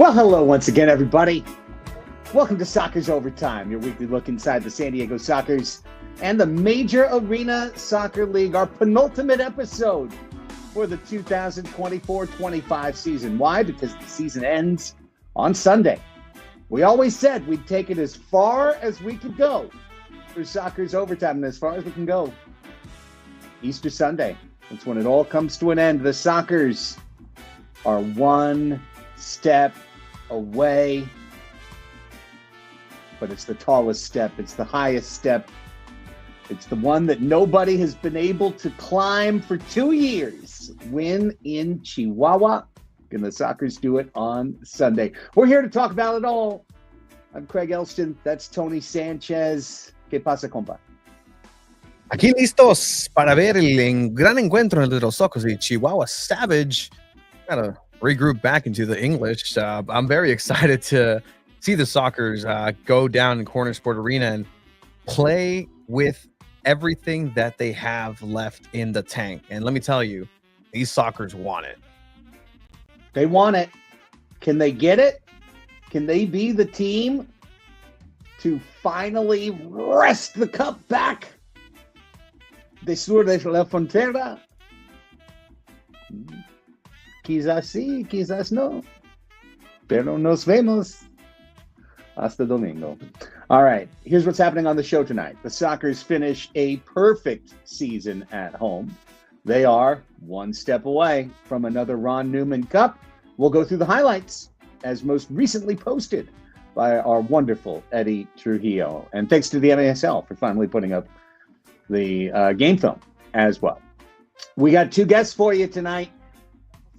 Well, hello once again, everybody. Welcome to Soccer's Overtime, your weekly look inside the San Diego Sockers and the Major Arena Soccer League, our penultimate episode for the 2024-25 season. Why? Because the season ends on Sunday. We always said we'd take it as far as we could go for Soccer's Overtime, and as far as we can go, Easter Sunday. That's when it all comes to an end. The Sockers are one step away, but it's the tallest step. It's the highest step. It's the one that nobody has been able to climb for 2 years. Win in Chihuahua. Can the Sockers do it on Sunday? We're here to talk about it all. I'm Craig Elston. That's Tony Sanchez. ¿Qué pasa, compa? Aquí listos para ver el gran encuentro entre los Sockers y Chihuahua Savage. Gotta regroup back into the English. I'm very excited to see the Sockers go down in Corner Sport Arena and play with everything that they have left in the tank. And let me tell you, these Sockers want it. They want it. Can they get it? Can they be the team to finally wrest the cup back? De sur de la frontera? Quizás sí, quizás no. Pero nos vemos hasta domingo. All right, here's what's happening on the show tonight. The Sockers finish a perfect season at home. They are one step away from another Ron Newman Cup. We'll go through the highlights as most recently posted by our wonderful Eddie Trujillo. And thanks to the MASL for finally putting up the game film as well. We got two guests for you tonight.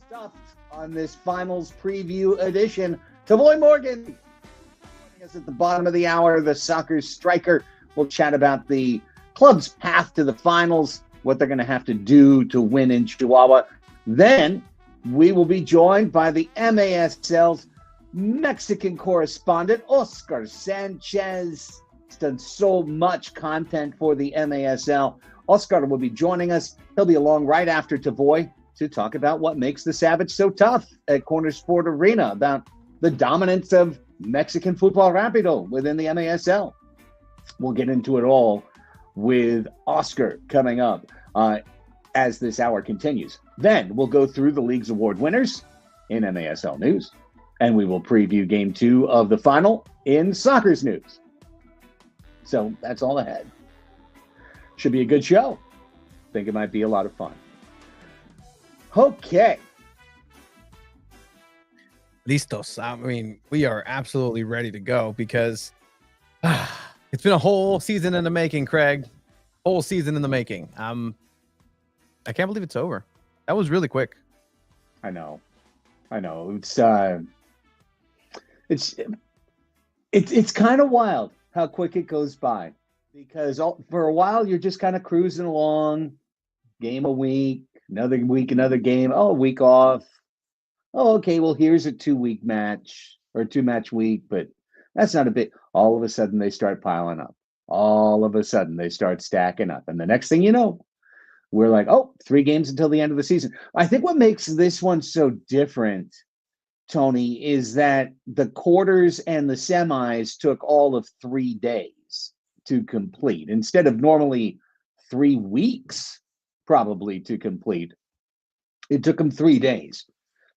Stuffed on this finals preview edition. Tavoy Morgan joining us at the bottom of the hour. The Sockers striker will chat about the club's path to the finals, what they're going to have to do to win in Chihuahua. Then we will be joined by the MASL's Mexican correspondent, Oscar Sanchez. He's done so much content for the MASL. Oscar will be joining us. He'll be along right after Tavoy to talk about what makes the Savage so tough at Corner Sport Arena, about the dominance of Mexican Football Rapido within the MASL. We'll get into it all with Oscar coming up as this hour continues. Then we'll go through the league's award winners in MASL news, and we will preview Game 2 of the final in Soccer's news. So that's all ahead. Should be a good show. Think it might be a lot of fun. Okay. Listos. I mean, we are absolutely ready to go because it's been a whole season in the making, Craig. Whole season in the making. I can't believe it's over. That was really quick. I know. It's kind of wild how quick it goes by, because for a while you're just kind of cruising along, game a week, another week, another game. Oh, a week off. Oh, okay. Well, here's a 2-week match or a 2-match week, but that's not a big. All of a sudden they start piling up. All of a sudden they start stacking up, and the next thing you know, we're like, oh, 3 games until the end of the season. I think what makes this one so different, Tony, is that the quarters and the semis took all of 3 days to complete instead of normally 3 weeks probably to complete. It took them 3 days.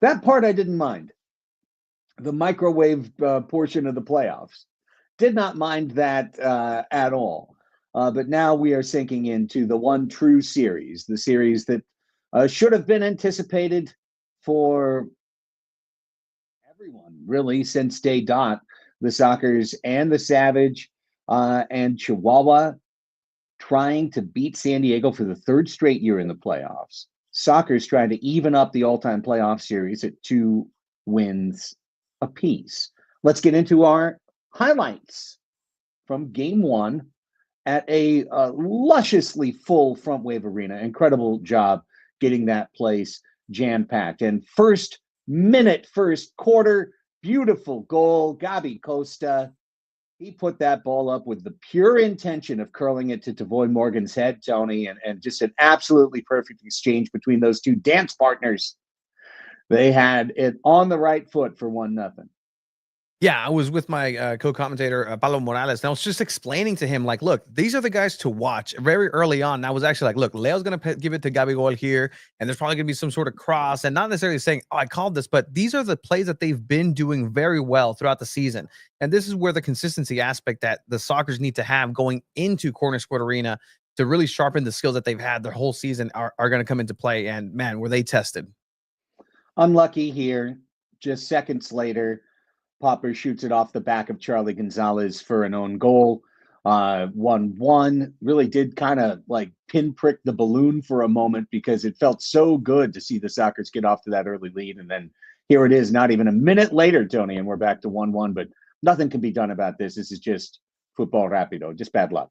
That part I didn't mind. The microwave portion of the playoffs. Did not mind that at all. But now we are sinking into the one true series, the series that should have been anticipated for everyone, really, since day dot. The Sockers and the Savage and Chihuahua trying to beat San Diego for the 3rd straight year in the playoffs. Sockers trying to even up the all-time playoff series at 2 wins apiece. Let's get into our highlights from Game 1 at a lusciously full Front Wave Arena. Incredible job getting that place jam-packed. And first quarter, beautiful goal. Gabi Costa, he put that ball up with the pure intention of curling it to Tavoy Morgan's head, Tony, and just an absolutely perfect exchange between those two dance partners. They had it on the right foot for 1-0. Yeah, I was with my co-commentator, Paulo Morales, and I was just explaining to him, like, look, these are the guys to watch very early on. And I was actually like, look, Leo's going to give it to Gabigol here, and there's probably going to be some sort of cross, and not necessarily saying, oh, I called this, but these are the plays that they've been doing very well throughout the season. And this is where the consistency aspect that the Sockers need to have going into Corner Squad Arena to really sharpen the skills that they've had their whole season are going to come into play. And man, were they tested. Unlucky here. Just seconds later, Popper shoots it off the back of Charlie Gonzalez for an own goal. 1-1. Really did kind of like pinprick the balloon for a moment because it felt so good to see the Sockers get off to that early lead. And then here it is, not even a minute later, Tony, and we're back to 1-1. But nothing can be done about this. This is just football rapido, just bad luck.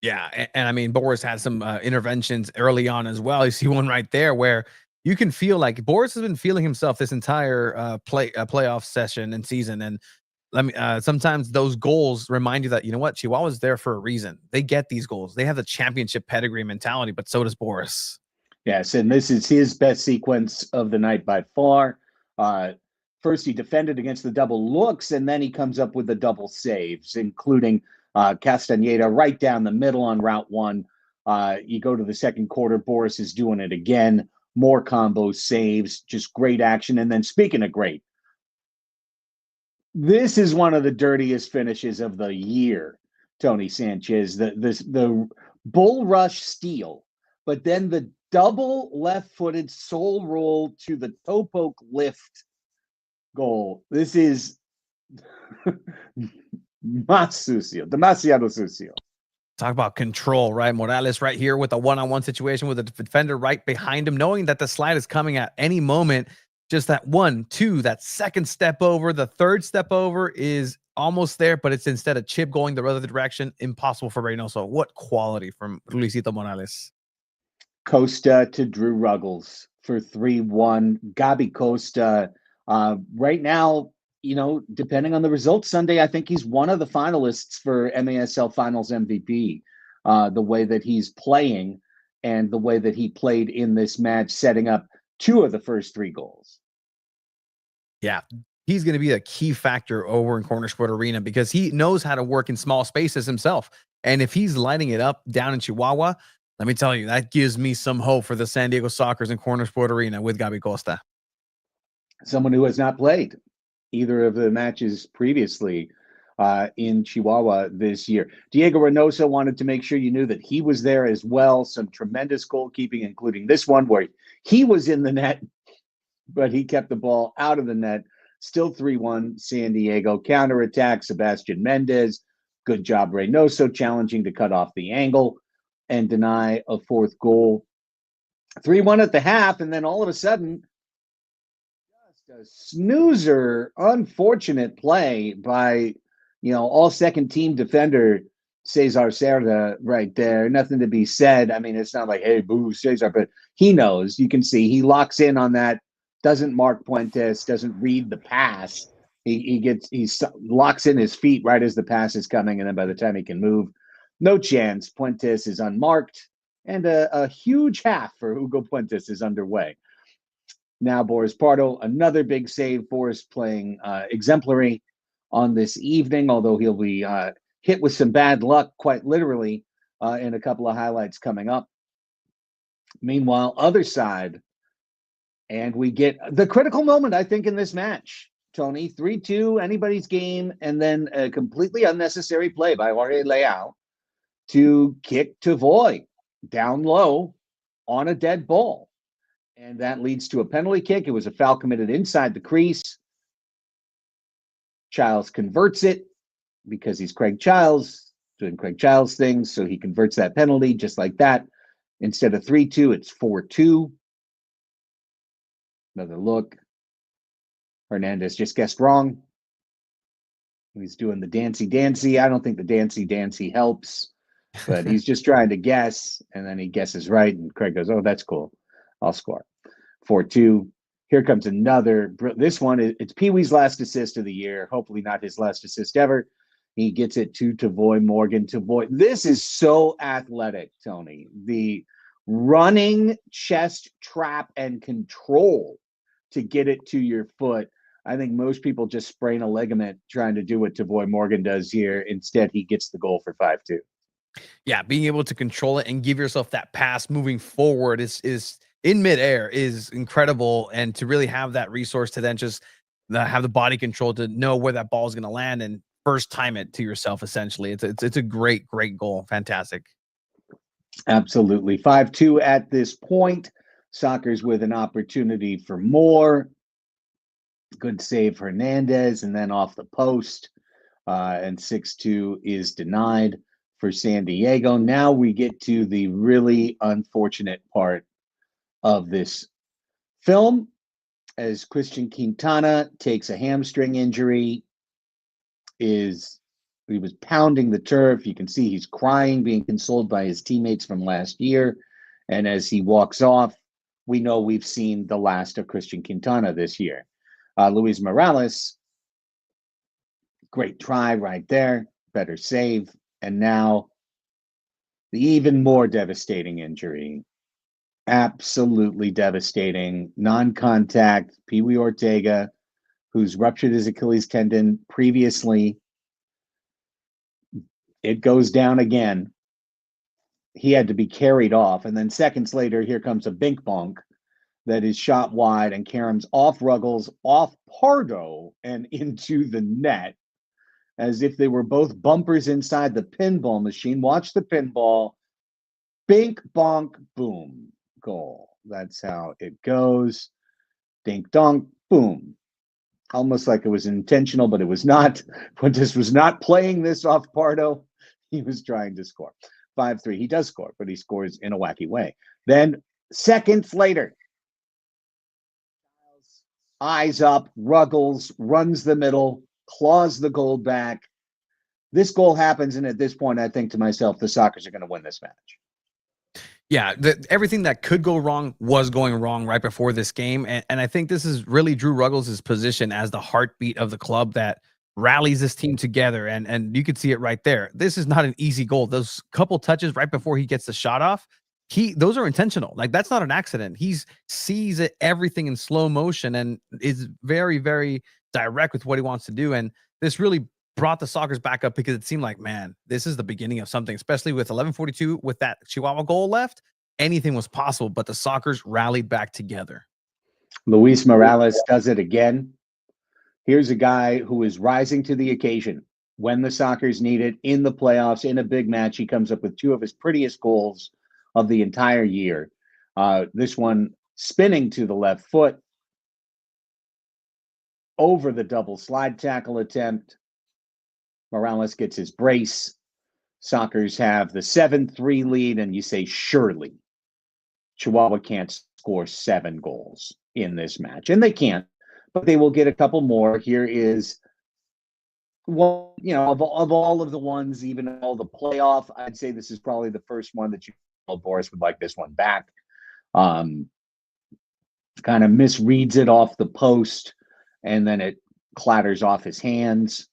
Yeah, and I mean, Boris had some interventions early on as well. You see one right there where you can feel like Boris has been feeling himself this entire playoff session and season. And let me sometimes those goals remind you that, you know what, Chihuahua's there for a reason. They get these goals. They have the championship pedigree mentality, but so does Boris. Yes, and this is his best sequence of the night by far. First, he defended against the double looks, and then he comes up with the double saves, including Castaneda right down the middle on Route 1. You go to the second quarter, Boris is doing it again. More combo saves, just great action. And then speaking of great, this is one of the dirtiest finishes of the year, Tony Sanchez. The bull rush steal, but then the double left-footed soul roll to the toe poke lift goal. This is más sucio, demasiado sucio. Talk about control, right? Morales right here with a one-on-one situation with a defender right behind him, knowing that the slide is coming at any moment. Just that 1, 2, that second step over, the third step over is almost there, but it's instead a chip going the other direction. Impossible for Reynoso. What quality from Luisito Morales. Costa to Drew Ruggles for 3-1. Gabi Costa, right now, you know, depending on the results Sunday, I think he's one of the finalists for MASL Finals MVP. The way that he's playing and the way that he played in this match, setting up 2 of the first 3 goals. Yeah, he's going to be a key factor over in Corner Squad Arena because he knows how to work in small spaces himself. And if he's lighting it up down in Chihuahua, let me tell you, that gives me some hope for the San Diego Sockers in Corner Squad Arena with Gabi Costa. Someone who has not played either of the matches previously in Chihuahua this year. Diego Reynoso wanted to make sure you knew that he was there as well. Some tremendous goalkeeping, including this one where he was in the net, but he kept the ball out of the net. Still 3-1 San Diego. Counterattack, Sebastian Mendez. Good job, Reynoso, challenging to cut off the angle and deny a 4th goal. 3-1 at the half, and then all of a sudden, just a snoozer, unfortunate play by, you know, all second team defender Cesar Cerda right there. Nothing to be said. I mean, it's not like, hey, boo, Cesar, but he knows. You can see he locks in on that, doesn't mark Puentes, doesn't read the pass. He locks in his feet right as the pass is coming, and then by the time he can move, no chance. Puentes is unmarked, and a huge half for Hugo Puentes is underway. Now Boris Pardo, another big save. Boris playing exemplary on this evening, although he'll be hit with some bad luck, quite literally, in a couple of highlights coming up. Meanwhile, other side, and we get the critical moment, I think, in this match. Tony, 3-2, anybody's game, and then a completely unnecessary play by Jorge Leal to kick Tavoy down low on a dead ball. And that leads to a penalty kick. It was a foul committed inside the crease. Childs converts it because he's Craig Childs, doing Craig Childs things, so he converts that penalty just like that. Instead of 3-2, it's 4-2. Another look. Hernandez just guessed wrong. He's doing the dancy. I don't think the dancy helps, but he's just trying to guess, and then he guesses right, and Craig goes, oh, that's cool. I'll score. 4-2. Here comes another. This one, it's Pee-wee's last assist of the year. Hopefully not his last assist ever. He gets it to Tavoy Morgan. Tavoy. This is so athletic, Tony. The running chest trap and control to get it to your foot. I think most people just sprain a ligament trying to do what Tavoy Morgan does here. Instead, he gets the goal for 5-2. Yeah, being able to control it and give yourself that pass moving forward is in midair is incredible, and to really have that resource to then just have the body control to know where that ball is going to land and first time it to yourself. Essentially, it's a great goal. Fantastic. Absolutely. 5-2 at this point. Sockers with an opportunity for more. Good save Hernandez, and then off the post. And 6-2 is denied for San Diego. Now we get to the really unfortunate part of this film as Christian Quintana takes a hamstring injury. He was pounding the turf. You can see he's crying, being consoled by his teammates from last year. And as he walks off, we know we've seen the last of Christian Quintana this year. Luis Morales, great try right there, better save. And now the even more devastating injury. Absolutely devastating. Non-contact, Pee Wee Ortega, who's ruptured his Achilles tendon previously. It goes down again. He had to be carried off. And then seconds later, here comes a bink bonk that is shot wide and Karam's off Ruggles, off Pardo, and into the net as if they were both bumpers inside the pinball machine. Watch the pinball. Bink, bonk, boom. Goal. That's how it goes. Dink, donk, boom. Almost like it was intentional, but it was not. Fuentes was not playing this off Pardo. He was trying to score. 5-3. He does score, but he scores in a wacky way. Then seconds later, eyes up, Ruggles runs the middle, claws the goal back. This goal happens, and at this point, I think to myself, the Sockers are going to win this match. Yeah, everything that could go wrong was going wrong right before this game. And I think this is really Drew Ruggles' position as the heartbeat of the club that rallies this team together. And you could see it right there. This is not an easy goal. Those couple touches right before he gets the shot off, those are intentional. Like, that's not an accident. He sees everything in slow motion and is very, very direct with what he wants to do. And this really brought the Sockers back up because it seemed like, man, this is the beginning of something, especially with 11:42 with that Chihuahua goal left. Anything was possible, but the Sockers rallied back together. Luis Morales does it again. Here's a guy who is rising to the occasion when the Sockers need it in the playoffs, in a big match. He comes up with two of his prettiest goals of the entire year. This one spinning to the left foot over the double slide tackle attempt. Morales gets his brace. Sockers have the 7-3 lead, and you say, surely Chihuahua can't score 7 goals in this match. And they can't, but they will get a couple more. Here is one, of all of the ones, even all the playoff, I'd say this is probably the first one that Boris would like this one back. Kind of misreads it off the post, and then it clatters off his hands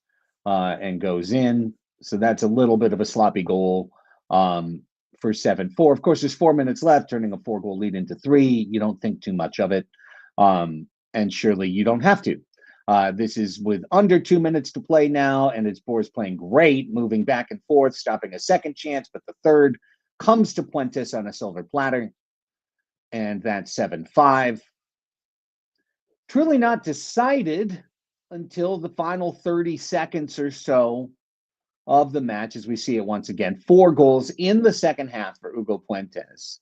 and goes in. So that's a little bit of a sloppy goal for 7-4. Of course, there's 4 minutes left, turning a 4-goal lead into 3. You don't think too much of it. And surely you don't have to. This is with under 2 minutes to play now, and it's Boris playing great, moving back and forth, stopping a second chance, but the third comes to Puentes on a silver platter. And that's 7-5. Truly not decided until the final 30 seconds or so of the match, as we see it once again. 4 goals in the second half for Hugo Puentes.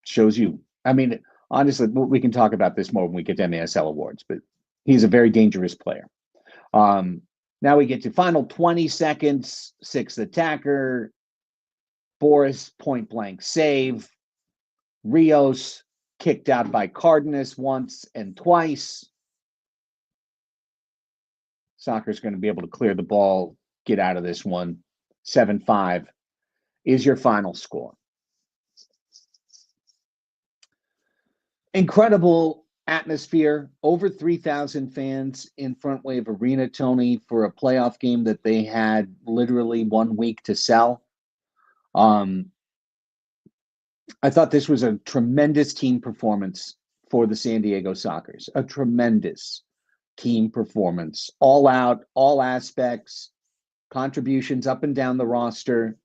Shows you, I mean, honestly, we can talk about this more when we get to NASL awards, but he's a very dangerous player. Now we get to final 20 seconds, 6th attacker, Boris point blank save, Rios kicked out by Cardenas once and twice. Soccer's going to be able to clear the ball, get out of this one. 7-5 is your final score. Incredible atmosphere. Over 3,000 fans in Front Wave Arena, Tony, for a playoff game that they had literally 1 week to sell. I thought this was a tremendous team performance for the San Diego Sockers. A tremendous team performance, all out, all aspects, contributions up and down the roster.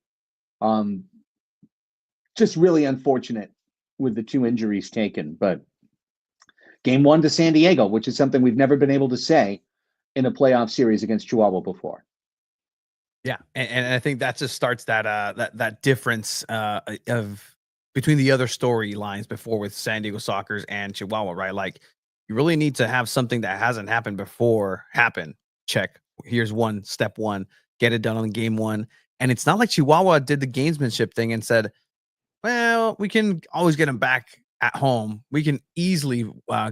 Just really unfortunate with the 2 injuries taken, but game 1 to San Diego, which is something we've never been able to say in a playoff series against Chihuahua before. Yeah, and I think that just starts that difference of between the other storylines before with San Diego Sockers and Chihuahua, right? Like you really need to have something that hasn't happened before happen. Check. Here's step one. Get it done on game 1. And it's not like Chihuahua did the gamesmanship thing and said, well, we can always get them back at home. We can easily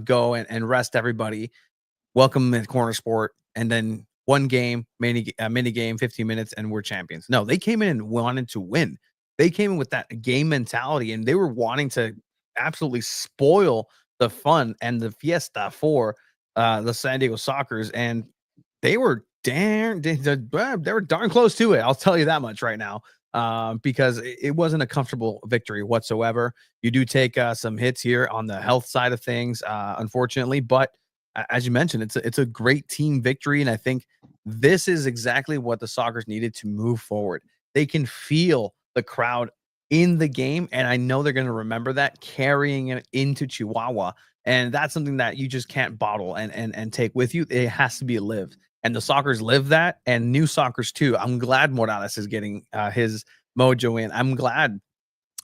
go and rest everybody. Welcome in corner sport, and then one game, mini game, 15 minutes, and we're champions. No, they came in and wanted to win. They came in with that game mentality, and they were wanting to absolutely spoil the fun and the fiesta for the San Diego Sockers, and they were they were darn close to it. I'll tell you that much right now, because it wasn't a comfortable victory whatsoever. You do take some hits here on the health side of things, unfortunately, but as you mentioned, it's a great team victory, and I think this is exactly what the Sockers needed to move forward. They can feel the crowd in the game, and I know they're going to remember that carrying it into Chihuahua, and that's something that you just can't bottle and take with you. It has to be lived, and the Sockers live that, and new Sockers too. I'm glad Morales is getting his mojo in. I'm glad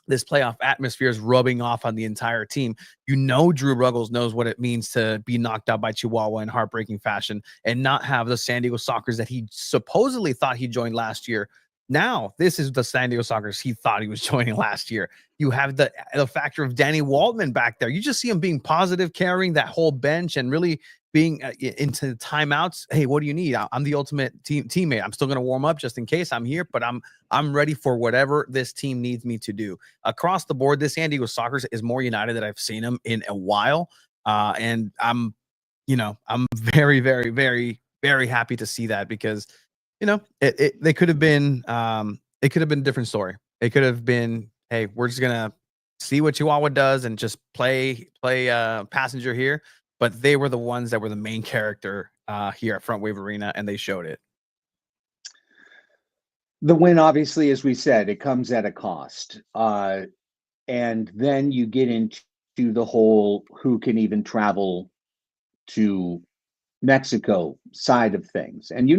this playoff atmosphere is rubbing off on the entire team. You know, Drew Ruggles knows what it means to be knocked out by Chihuahua in heartbreaking fashion and not have the San Diego Sockers that he supposedly thought he joined last year. Now, this is the San Diego Sockers he thought he was joining last year. You have the factor of Danny Waldman back there. You just see him being positive, carrying that whole bench and really being into timeouts. Hey, what do you need? I'm the ultimate teammate. I'm still going to warm up just in case I'm here, but I'm ready for whatever this team needs me to do. Across the board, this San Diego Sockers is more united than I've seen them in a while. And I'm very, very, very, very happy to see that because, they could have been, it could have been a different story. It could have been, hey, we're just going to see what Chihuahua does and just play passenger here. But they were the ones that were the main character here at Front Wave Arena, and they showed it. The win, obviously, as we said, it comes at a cost. And then you get into the whole who can even travel to Mexico side of things. And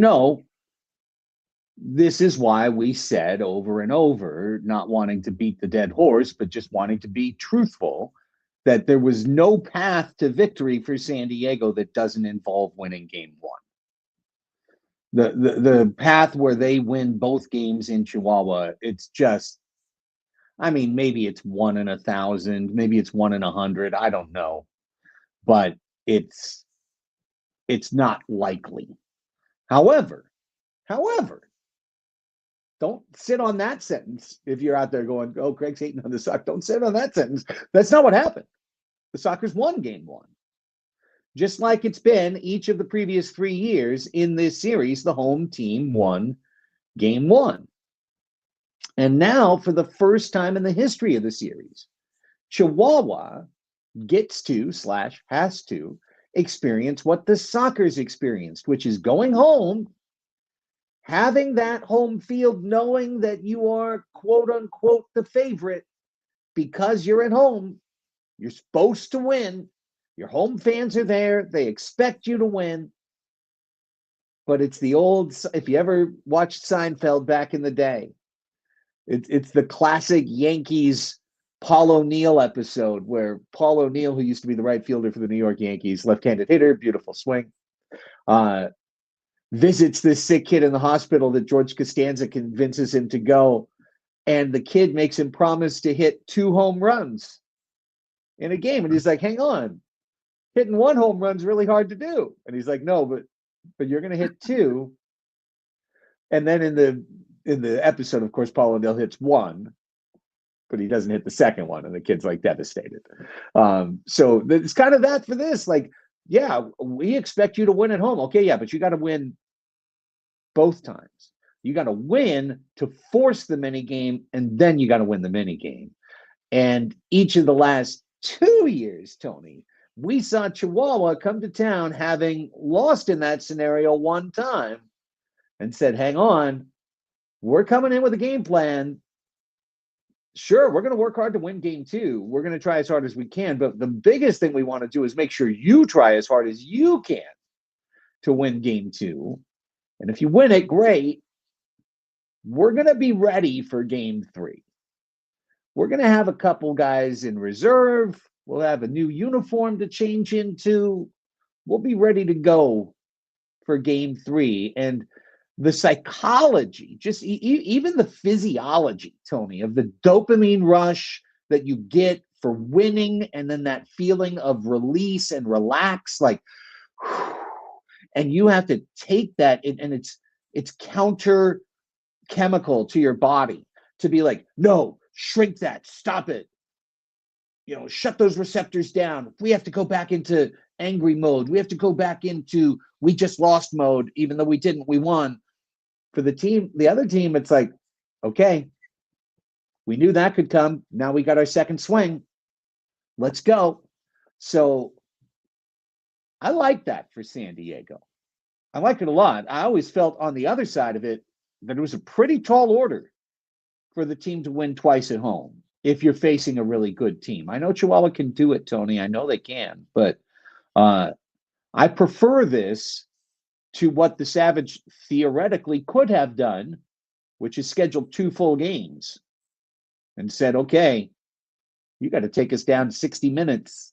this is why we said over and over, not wanting to beat the dead horse, but just wanting to be truthful, that there was no path to victory for San Diego that doesn't involve winning game 1. The path where they win both games in Chihuahua, it's just, maybe it's 1 in 1,000, maybe it's 1 in 100, I don't know, but it's not likely. However, don't sit on that sentence if you're out there going, oh, Craig's hating on the Sockers. Don't sit on that sentence. That's not what happened. The Sockers won game 1. Just like it's been each of the previous 3 years in this series, the home team won game 1. And now, for the first time in the history of the series, Chihuahua gets to / has to experience what the Sockers experienced, which is going home, having that home field, knowing that you are, quote unquote, the favorite because you're at home. You're supposed to win. Your home fans are there. They expect you to win. But it's the old, if you ever watched Seinfeld back in the day, it's the classic Yankees Paul O'Neill episode where Paul O'Neill, who used to be the right fielder for the New York Yankees, left-handed hitter, beautiful swing, visits this sick kid in the hospital that George Costanza convinces him to go. And the kid makes him promise to hit 2 home runs in a game. And he's like, hang on, hitting 1 home run's really hard to do. And he's like, no, but you're going to hit 2. And then in the episode, of course, Paul O'Neill hits 1, but he doesn't hit the second one. And the kid's like devastated. So it's kind of that for this, like, yeah, we expect you to win at home. Okay. Yeah. But you got to win both times. You got to win to force the mini game, and then you got to win the mini game. And each of the last 2 years, Tony, we saw Chihuahua come to town having lost in that scenario one time and said, hang on, we're coming in with a game plan. Sure, we're going to work hard to win game 2. We're going to try as hard as we can. But the biggest thing we want to do is make sure you try as hard as you can to win game 2. And if you win it, great. We're going to be ready for game 3. We're going to have a couple guys in reserve. We'll have a new uniform to change into. We'll be ready to go for game 3. And the psychology, just even the physiology, Tony, of the dopamine rush that you get for winning, and then that feeling of release and relax, like, and you have to take that, and it's counter chemical to your body to be like, no, shrink that, stop it, shut those receptors down. We have to go back into angry mode. We have to go back into we just lost mode, even though we didn't, we won. For the other team, it's like, okay, we knew that could come. Now we got our second swing. Let's go. So I like that for San Diego. I like it a lot. I always felt on the other side of it that it was a pretty tall order for the team to win twice at home if you're facing a really good team. I know Chihuahua can do it, Tony. I know they can, but I prefer this to what the Savage theoretically could have done, which is scheduled 2 full games and said, okay, you got to take us down 60 minutes.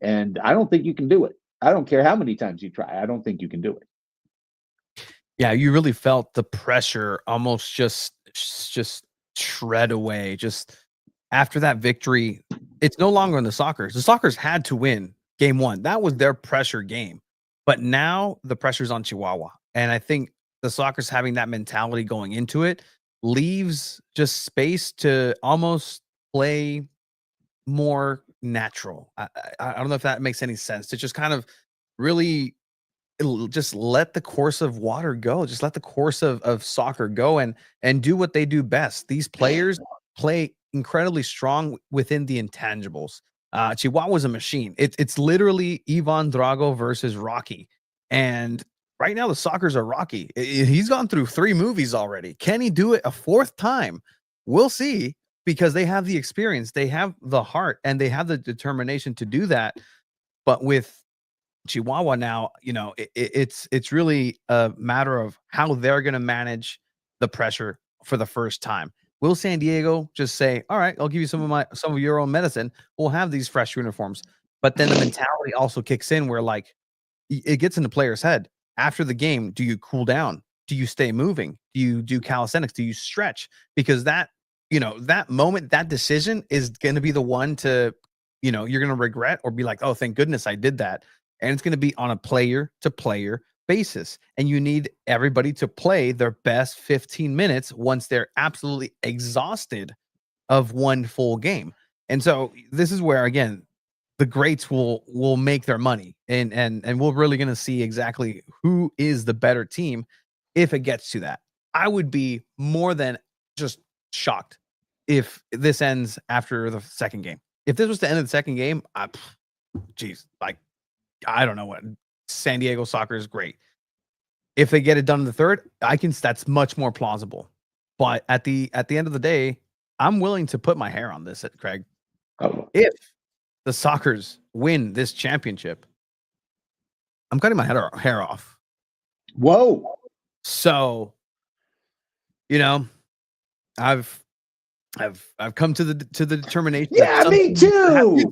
And I don't think you can do it. I don't care how many times you try. I don't think you can do it. Yeah, you really felt the pressure almost just shred away. Just after that victory, it's no longer on the Sockers. The Sockers had to win game 1. That was their pressure game. But now the pressure's on Chihuahua. And I think the Sockers having that mentality going into it leaves just space to almost play more natural. I don't know if that makes any sense. To just kind of really just let the course of water go. Just let the course of soccer go and do what they do best. These players play incredibly strong within the intangibles. Chihuahua's a machine. It's literally Ivan Drago versus Rocky. And right now the Sockers are Rocky. He's gone through 3 movies already. Can he do it a 4th time? We'll see, because they have the experience, they have the heart, and they have the determination to do that. But with Chihuahua now, it's really a matter of how they're going to manage the pressure for the first time. Will San Diego just say, all right, I'll give you some of your own medicine. We'll have these fresh uniforms. But then the mentality also kicks in where, like, it gets in the player's head. After the game, do you cool down? Do you stay moving? Do you do calisthenics? Do you stretch? Because that moment, that decision is going to be the one to, you're going to regret or be like, oh, thank goodness I did that. And it's going to be on a player to player basis. And you need everybody to play their best 15 minutes once they're absolutely exhausted of one full game. And so this is where, again, the greats will make their money, and we're really going to see exactly who is the better team if it gets to that. I would be more than just shocked if this ends after the second game. If this was the end of the second game, I don't know what. San Diego Soccer is great. If they get it done in the third, that's much more plausible. But at the end of the day, I'm willing to put my hair on this, Craig. Oh. If the Sockers win this championship, I'm cutting my hair off. Whoa. So, I've come to the determination. Yeah, me too.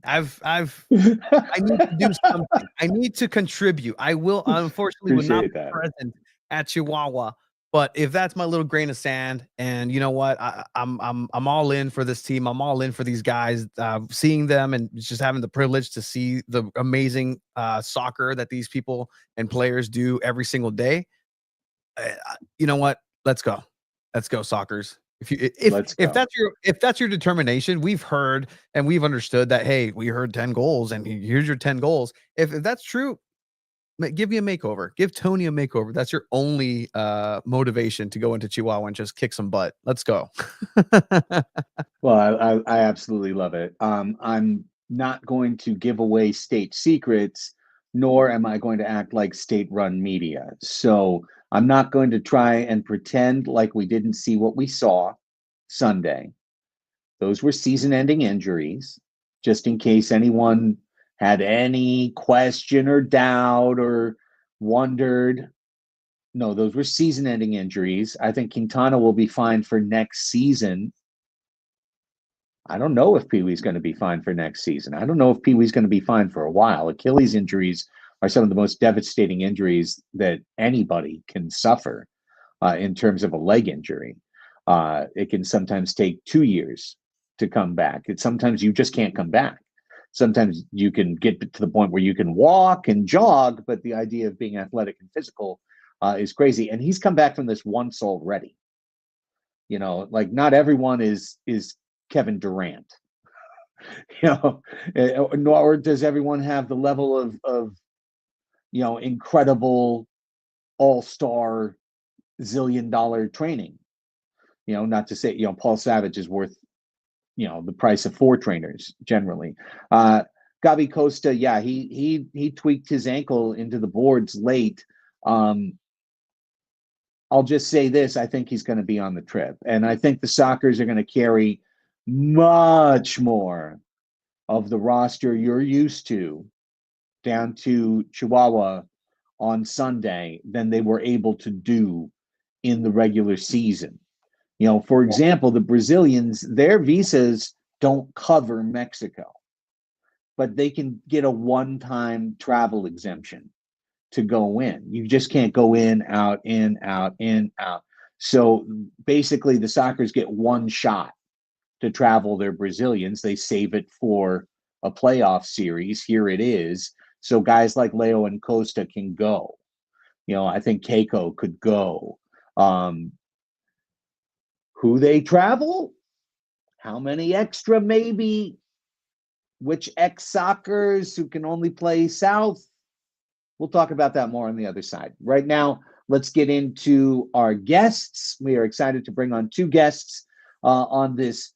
I need to do something. I need to contribute. I will, unfortunately, will not be present at Chihuahua. But if that's my little grain of sand, and you know what, I'm all in for this team. I'm all in for these guys. Seeing them and just having the privilege to see the amazing soccer that these people and players do every single day. You know what? Let's go, Sockers. If that's your determination, we've heard and we've understood that. Hey, we heard 10 goals, and here's your 10 goals. If that's true, give me a makeover. Give Tony a makeover. That's your only motivation to go into Chihuahua and just kick some butt. Let's go. Well, I absolutely love it. I'm not going to give away state secrets, nor am I going to act like state-run media. So I'm not going to try and pretend like we didn't see what we saw Sunday. Those were season-ending injuries, just in case anyone had any question or doubt or wondered. No, those were season-ending injuries. I think Quintana will be fine for next season. I don't know if Pee Wee's going to be fine for next season. I don't know if Pee Wee's going to be fine for a while. Achilles injuries are some of the most devastating injuries that anybody can suffer in terms of a leg injury. It can sometimes take 2 years to come back. Sometimes you just can't come back. Sometimes you can get to the point where you can walk and jog, but the idea of being athletic and physical is crazy. And he's come back from this once already. You know, like not everyone is Kevin Durant, you know, nor does everyone have the level of incredible all-star zillion-dollar training. You know, not to say, Paul Savage is worth, the price of 4 trainers generally. Gabi Costa, yeah, he tweaked his ankle into the boards late. I'll just say this, I think he's going to be on the trip. And I think the Sockers are going to carry much more of the roster you're used to down to Chihuahua on Sunday than they were able to do in the regular season. For example, the Brazilians, their visas don't cover Mexico, but they can get a one-time travel exemption to go in. You just can't go in, out, in, out, in, out. So basically, the Sockers get one shot to travel their Brazilians. They save it for a playoff series. Here it is. So guys like Leo and Costa can go. I think Keiko could go. Who they travel? How many extra maybe? Which ex-Sockers who can only play South? We'll talk about that more on the other side. Right now, let's get into our guests. We are excited to bring on 2 guests on this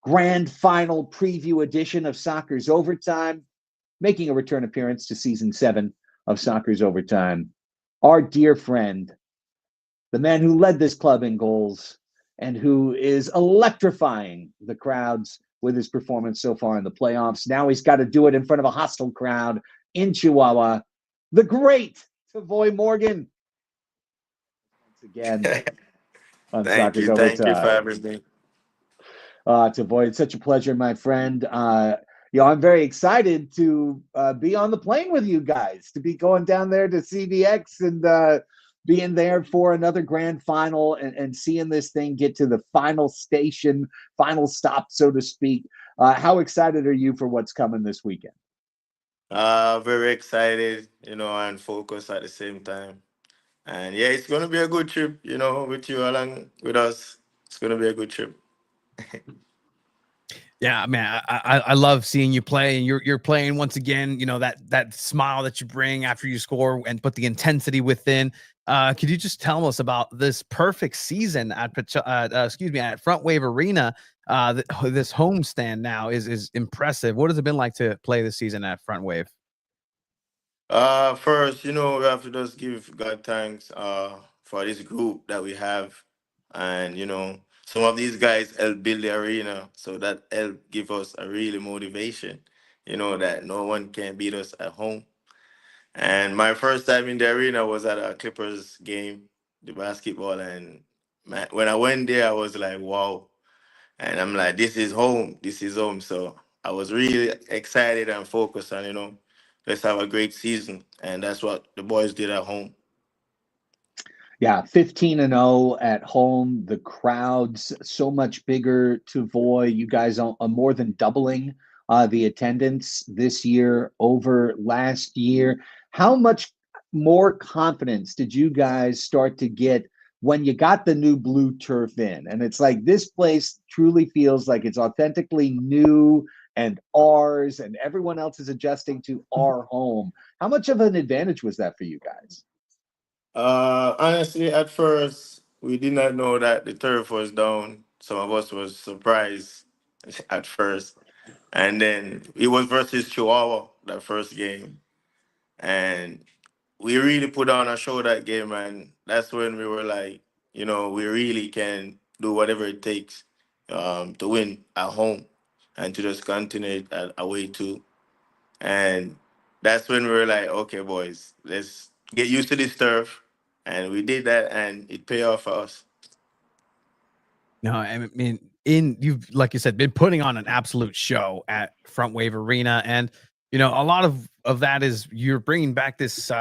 grand final preview edition of Soccer's Overtime, making a return appearance to season 7 of Soccer's Overtime. Our dear friend, the man who led this club in goals and who is electrifying the crowds with his performance so far in the playoffs. Now he's got to do it in front of a hostile crowd in Chihuahua. The great Savoy Morgan. Once again on Soccer's Overtime. Thank you for having me. Savoy, it's such a pleasure, my friend. I'm very excited to be on the plane with you guys, to be going down there to CBX and being there for another grand final and seeing this thing get to the final station, final stop, so to speak. How excited are you for what's coming this weekend? Very excited, and focused at the same time. And yeah, it's going to be a good trip, with you along with us. It's going to be a good trip. Yeah, man, I love seeing you play, and you're playing once again. That smile that you bring after you score, and put the intensity within. Could you just tell us about this perfect season at Front Wave Arena? This homestand now is impressive. What has it been like to play this season at Front Wave? First, we have to just give God thanks for this group that we have, and some of these guys help build the arena, so that help give us a really motivation, that no one can beat us at home. And my first time in the arena was at a Clippers game, the basketball, and when I went there, I was like, wow. And I'm like, this is home. This is home. So I was really excited and focused on, let's have a great season. And that's what the boys did at home. Yeah, 15-0 at home. The crowd's so much bigger. Tavoy, you guys are more than doubling the attendance this year over last year. How much more confidence did you guys start to get when you got the new blue turf in? And it's like this place truly feels like it's authentically new and ours, and everyone else is adjusting to our home. How much of an advantage was that for you guys? Honestly, at first we did not know that the turf was down. Some of us was surprised at first, and then it was versus Chihuahua that first game, and we really put on a show that game, and that's when we were like, we really can do whatever it takes to win at home and to just continue it away too. And that's when we were like, okay, boys, let's get used to this turf. And we did that, and it paid off for us. No, I mean, you've like you said, been putting on an absolute show at Front Wave Arena, and a lot of that is you're bringing back this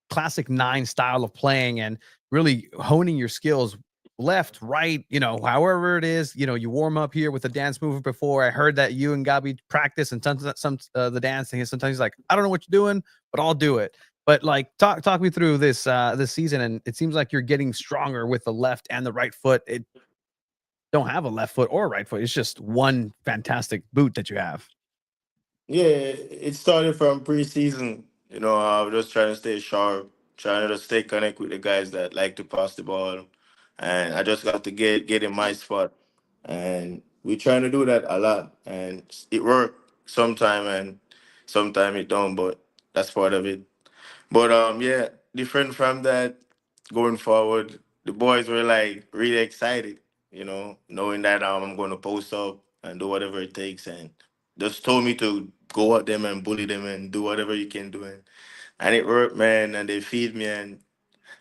classic nine style of playing and really honing your skills left, right, however it is. You warm up here with the dance move before. I heard that you and Gabi practice and some the dancing. And sometimes he's like, I don't know what you're doing, but I'll do it. But like, talk me through this season, and it seems like you're getting stronger with the left and the right foot. It don't have a left foot or a right foot. It's just one fantastic boot that you have. Yeah, it started from preseason. I was just trying to stay sharp, trying to stay connect with the guys that like to pass the ball, and I just got to get in my spot, and we trying to do that a lot, and it worked sometime, and sometime it don't, but that's part of it. But yeah, different from that, going forward, the boys were like really excited, knowing that I'm going to post up and do whatever it takes, and just told me to go at them and bully them and do whatever you can do, and it worked, man. And they feed me, and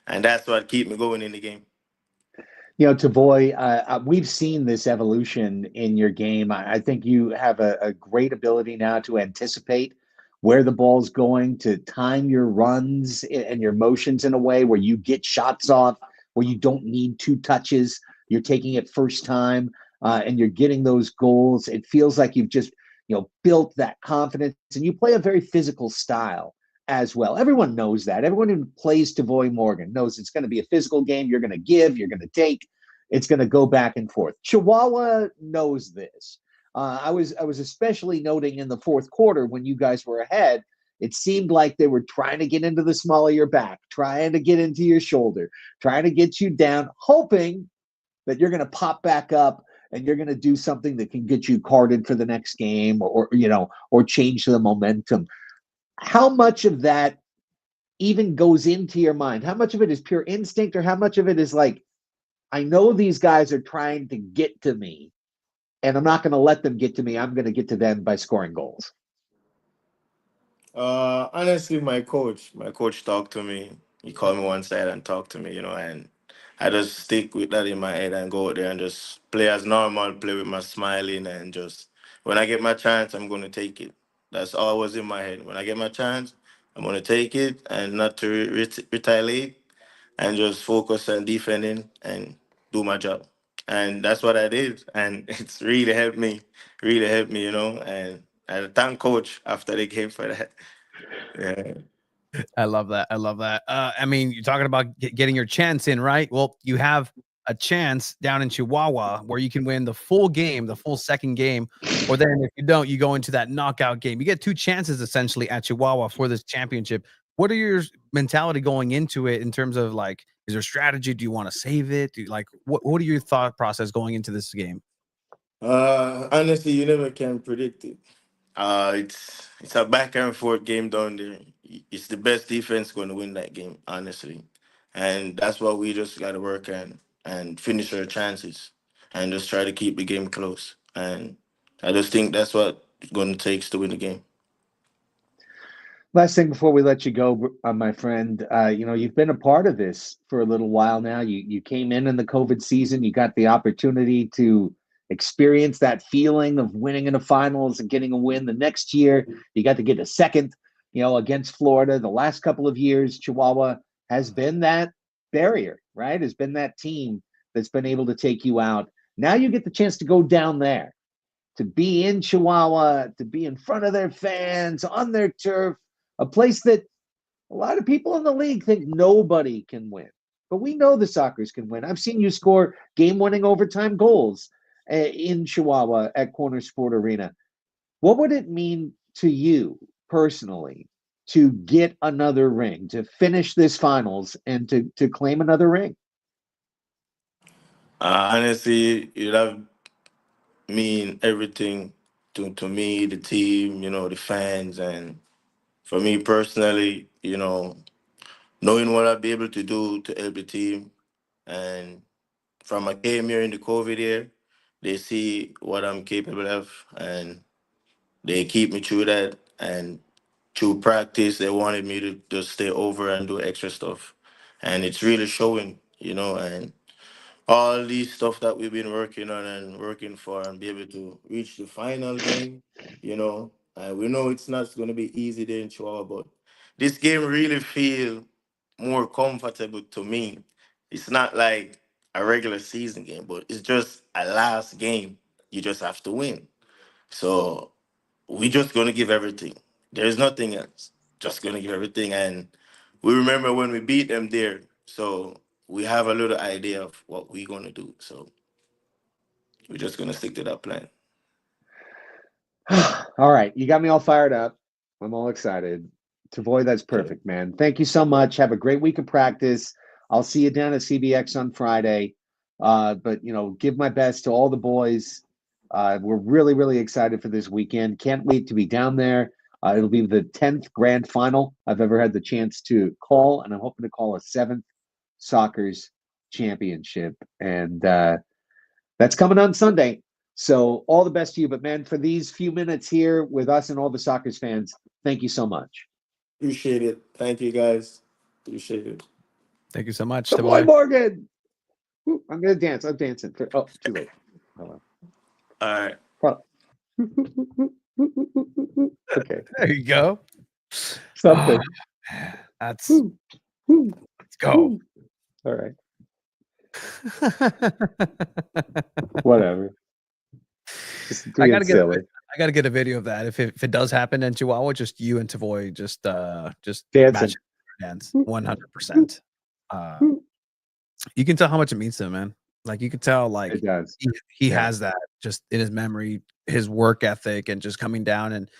that's what keep me going in the game. Tavoy, we've seen this evolution in your game. I think you have a great ability now to anticipate where the ball's going, to time your runs and your motions in a way where you get shots off, where you don't need two touches. You're taking it first time, and you're getting those goals. It feels like you've just, built that confidence, and you play a very physical style as well. Everyone knows that. Everyone who plays Tavoy Morgan knows it's going to be a physical game. You're going to give, you're going to take. It's going to go back and forth. Chihuahua knows this. I was especially noting in the fourth quarter when you guys were ahead. It seemed like they were trying to get into the small of your back, trying to get into your shoulder, trying to get you down, hoping that you're going to pop back up and you're going to do something that can get you carded for the next game, or change the momentum. How much of that even goes into your mind? How much of it is pure instinct, or how much of it is like, I know these guys are trying to get to me, and I'm not going to let them get to me. I'm going to get to them by scoring goals. Honestly, my coach talked to me. He called me one side and talked to me, and I just stick with that in my head and go out there and just play as normal, play with my smiling, and just when I get my chance, I'm going to take it. That's all was in my head. When I get my chance, I'm going to take it and not to retaliate, and just focus on defending and do my job. And that's what I did, and it's really helped me, and I thank coach after the game for that. Yeah. I love that. I love that. I mean, you're talking about getting your chance in, right? Well, you have a chance down in Chihuahua where you can win the full game, the full second game. Or then if you don't, you go into that knockout game. You get two chances essentially at Chihuahua for this championship. What are your mentality going into it in terms of like, is there strategy? Do you want to save it? Do you like what are your thought process going into this game? Honestly, you never can predict it. It's a back and forth game down there. It's the best defense going to win that game, honestly, and that's what we just got to work on and finish our chances, and just try to keep the game close. And I just think that's what it's going to take to win the game. Last thing before we let you go, my friend, you've been a part of this for a little while now. You came in the COVID season. You got the opportunity to experience that feeling of winning in the finals and getting a win the next year. You got to get a second, against Florida. The last couple of years, Chihuahua has been that barrier, right? Has been that team that's been able to take you out. Now you get the chance to go down there, to be in Chihuahua, to be in front of their fans on their turf, a place that a lot of people in the league think nobody can win. But we know the Sockers can win. I've seen you score game-winning overtime goals in Chihuahua at Corner Sport Arena. What would it mean to you personally to get another ring, to finish this finals and to claim another ring? Honestly, it have mean everything to me, the team, the fans, and for me personally, knowing what I'll be able to do to help the team. And from I came here in the COVID year, they see what I'm capable of, and they keep me through that. And through practice, they wanted me to just stay over and do extra stuff, and it's really showing. And all these stuff that we've been working on and working for and be able to reach the final game. And we know it's not going to be easy there in Chihuahua, but this game really feel more comfortable to me. It's not like a regular season game, but it's just a last game. You just have to win. So we just going to give everything. There's nothing else. Just going to give everything. And we remember when we beat them there. So we have a little idea of what we're going to do. So we're just going to stick to that plan. All right, you got me all fired up. I'm all excited. Tavoy, that's perfect, man. Thank you so much. Have a great week of practice. I'll see you down at CBX on Friday. But give my best to all the boys. We're really, really excited for this weekend. Can't wait to be down there. It'll be the 10th grand final I've ever had the chance to call, and I'm hoping to call a 7th Soccer's championship. And that's coming on Sunday. So all the best to you. But man, for these few minutes here with us and all the Sockers fans, thank you so much. Appreciate it. Thank you, guys. Appreciate it. Thank you so much, The boy Tavoy. Morgan. Ooh, I'm gonna dance. I'm dancing. Oh, too late. Hold All right. on. Okay. There you go. Something. Oh, that's Woo, woo, let's go. woo. All right. Whatever. Just I being gotta get silly. I gotta get a video of that. If it does happen in Chihuahua, just you and Tavoy just Dancing. match dance 100%. You can tell how much it means to him, man. Like you can tell, like It does. he Yeah. has that just in his memory, his work ethic, and just coming down. And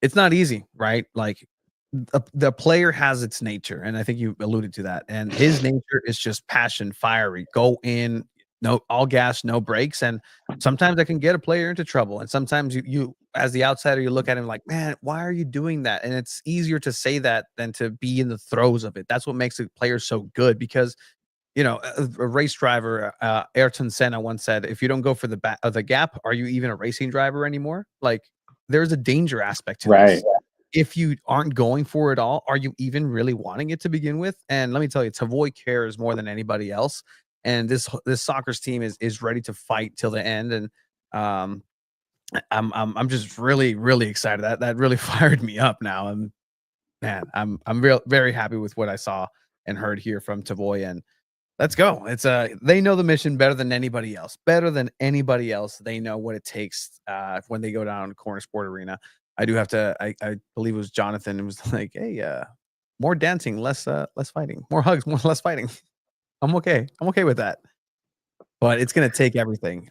it's not easy, right? Like the player has its nature, and I think you alluded to that. And his nature is just passion, fiery, go in, no all gas, no brakes. And sometimes that can get a player into trouble. And sometimes you as the outsider, you look at him like, man, why are you doing that? And it's easier to say that than to be in the throes of it. That's what makes a player so good because a race driver, Ayrton Senna once said, "If you don't go for the gap, are you even a racing driver anymore?" Like, there's a danger aspect to Right. this. If you aren't going for it all, are you even really wanting it to begin with? And let me tell you, Tavoy cares more than anybody else. And this soccer's team is ready to fight till the end. And um, I'm just really really excited. That really fired me up now. And man, I'm very happy with what I saw and heard here from Tavoy. And let's go. It's they know the mission better than anybody else. Better than anybody else. They know what it takes when they go down to Corner Sport Arena. I do have to I believe it was Jonathan. It was like, hey, more dancing, less fighting. More hugs, more less fighting. I'm okay. I'm okay with that. But it's gonna take everything.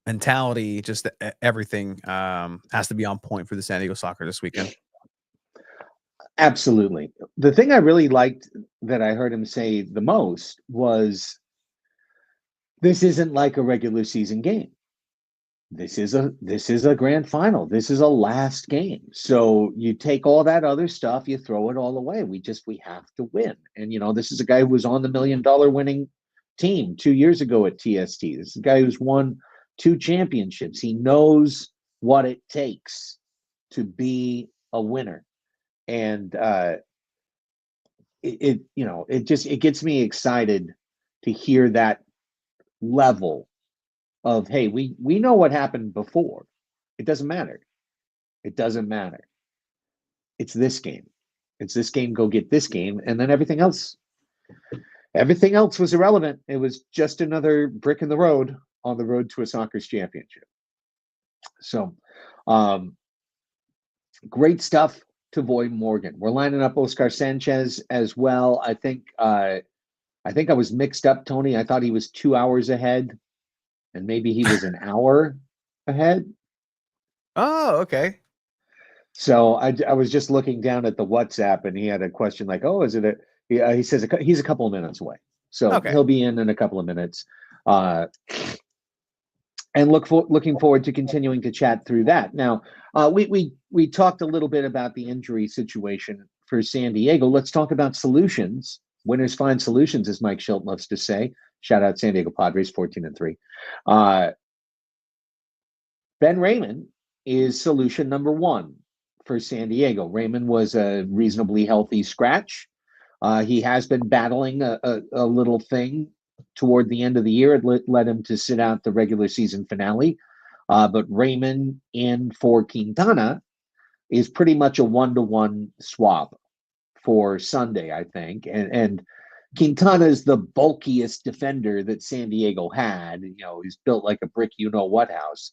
Mentality, just everything has to be on point for the San Diego Soccer this weekend. Absolutely. The thing I really liked that I heard him say the most was this isn't like a regular season game. This is a grand final. This is a last game. So you take all that other stuff, you throw it all away. We have to win. And this is a guy who was on the $1 million winning team 2 years ago at TST. This is a guy who's won 2 championships. He knows what it takes to be a winner. And it gets me excited to hear that level of, hey, we know what happened before. It doesn't matter. It doesn't matter. It's this game. It's this game. Go get this game, and then everything else was irrelevant. It was just another brick in the road on the road to a soccer's championship. So, great stuff to Voy Morgan. We're lining up Oscar Sanchez as well. I think I was mixed up, Tony. I thought he was 2 hours ahead, and maybe he was an hour ahead. Oh, okay. So I was just looking down at the WhatsApp, and he had a question like, "Oh, is it a?" He says he's a couple of minutes away, so Okay. he'll be in a couple of minutes. Uh, and looking forward to continuing to chat through that. Now, we talked a little bit about the injury situation for San Diego. Let's talk about solutions. Winners find solutions, as Mike Schilt loves to say. Shout out San Diego Padres, 14-3. Ben Raymond is solution number one for San Diego. Raymond was a reasonably healthy scratch. He has been battling a little thing toward the end of the year. It led him to sit out the regular season finale. But Raymond in for Quintana is pretty much a 1-to-1 swap for Sunday, I think. And Quintana is the bulkiest defender that San Diego had. You know, he's built like a brick, you know what house.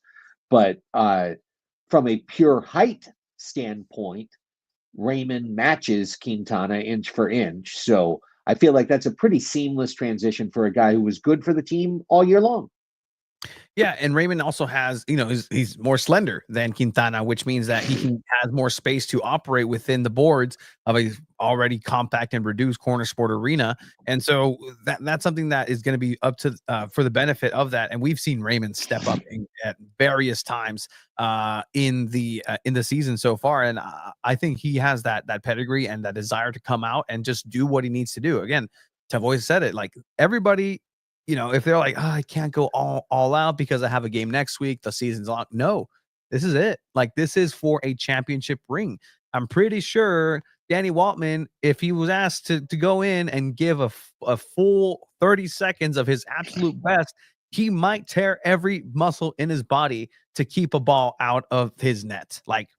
But from a pure height standpoint, Raymond matches Quintana inch for inch. So I feel like that's a pretty seamless transition for a guy who was good for the team all year long. Yeah, and Raymond also has, he's more slender than Quintana, which means that he has more space to operate within the boards of a already compact and reduced corner sport arena. And so that's something that is going to be up to for the benefit of that. And we've seen Raymond step up at various times in the season so far. And I think he has that pedigree and that desire to come out and just do what he needs to do. Again, I've always said it, like everybody, if they're like, "Oh, I can't go all out because I have a game next week, the season's on." No, this is it. Like, this is for a championship ring. I'm pretty sure Danny Waltman, if he was asked to go in and give a full 30 seconds of his absolute best, he might tear every muscle in his body to keep a ball out of his net. Like,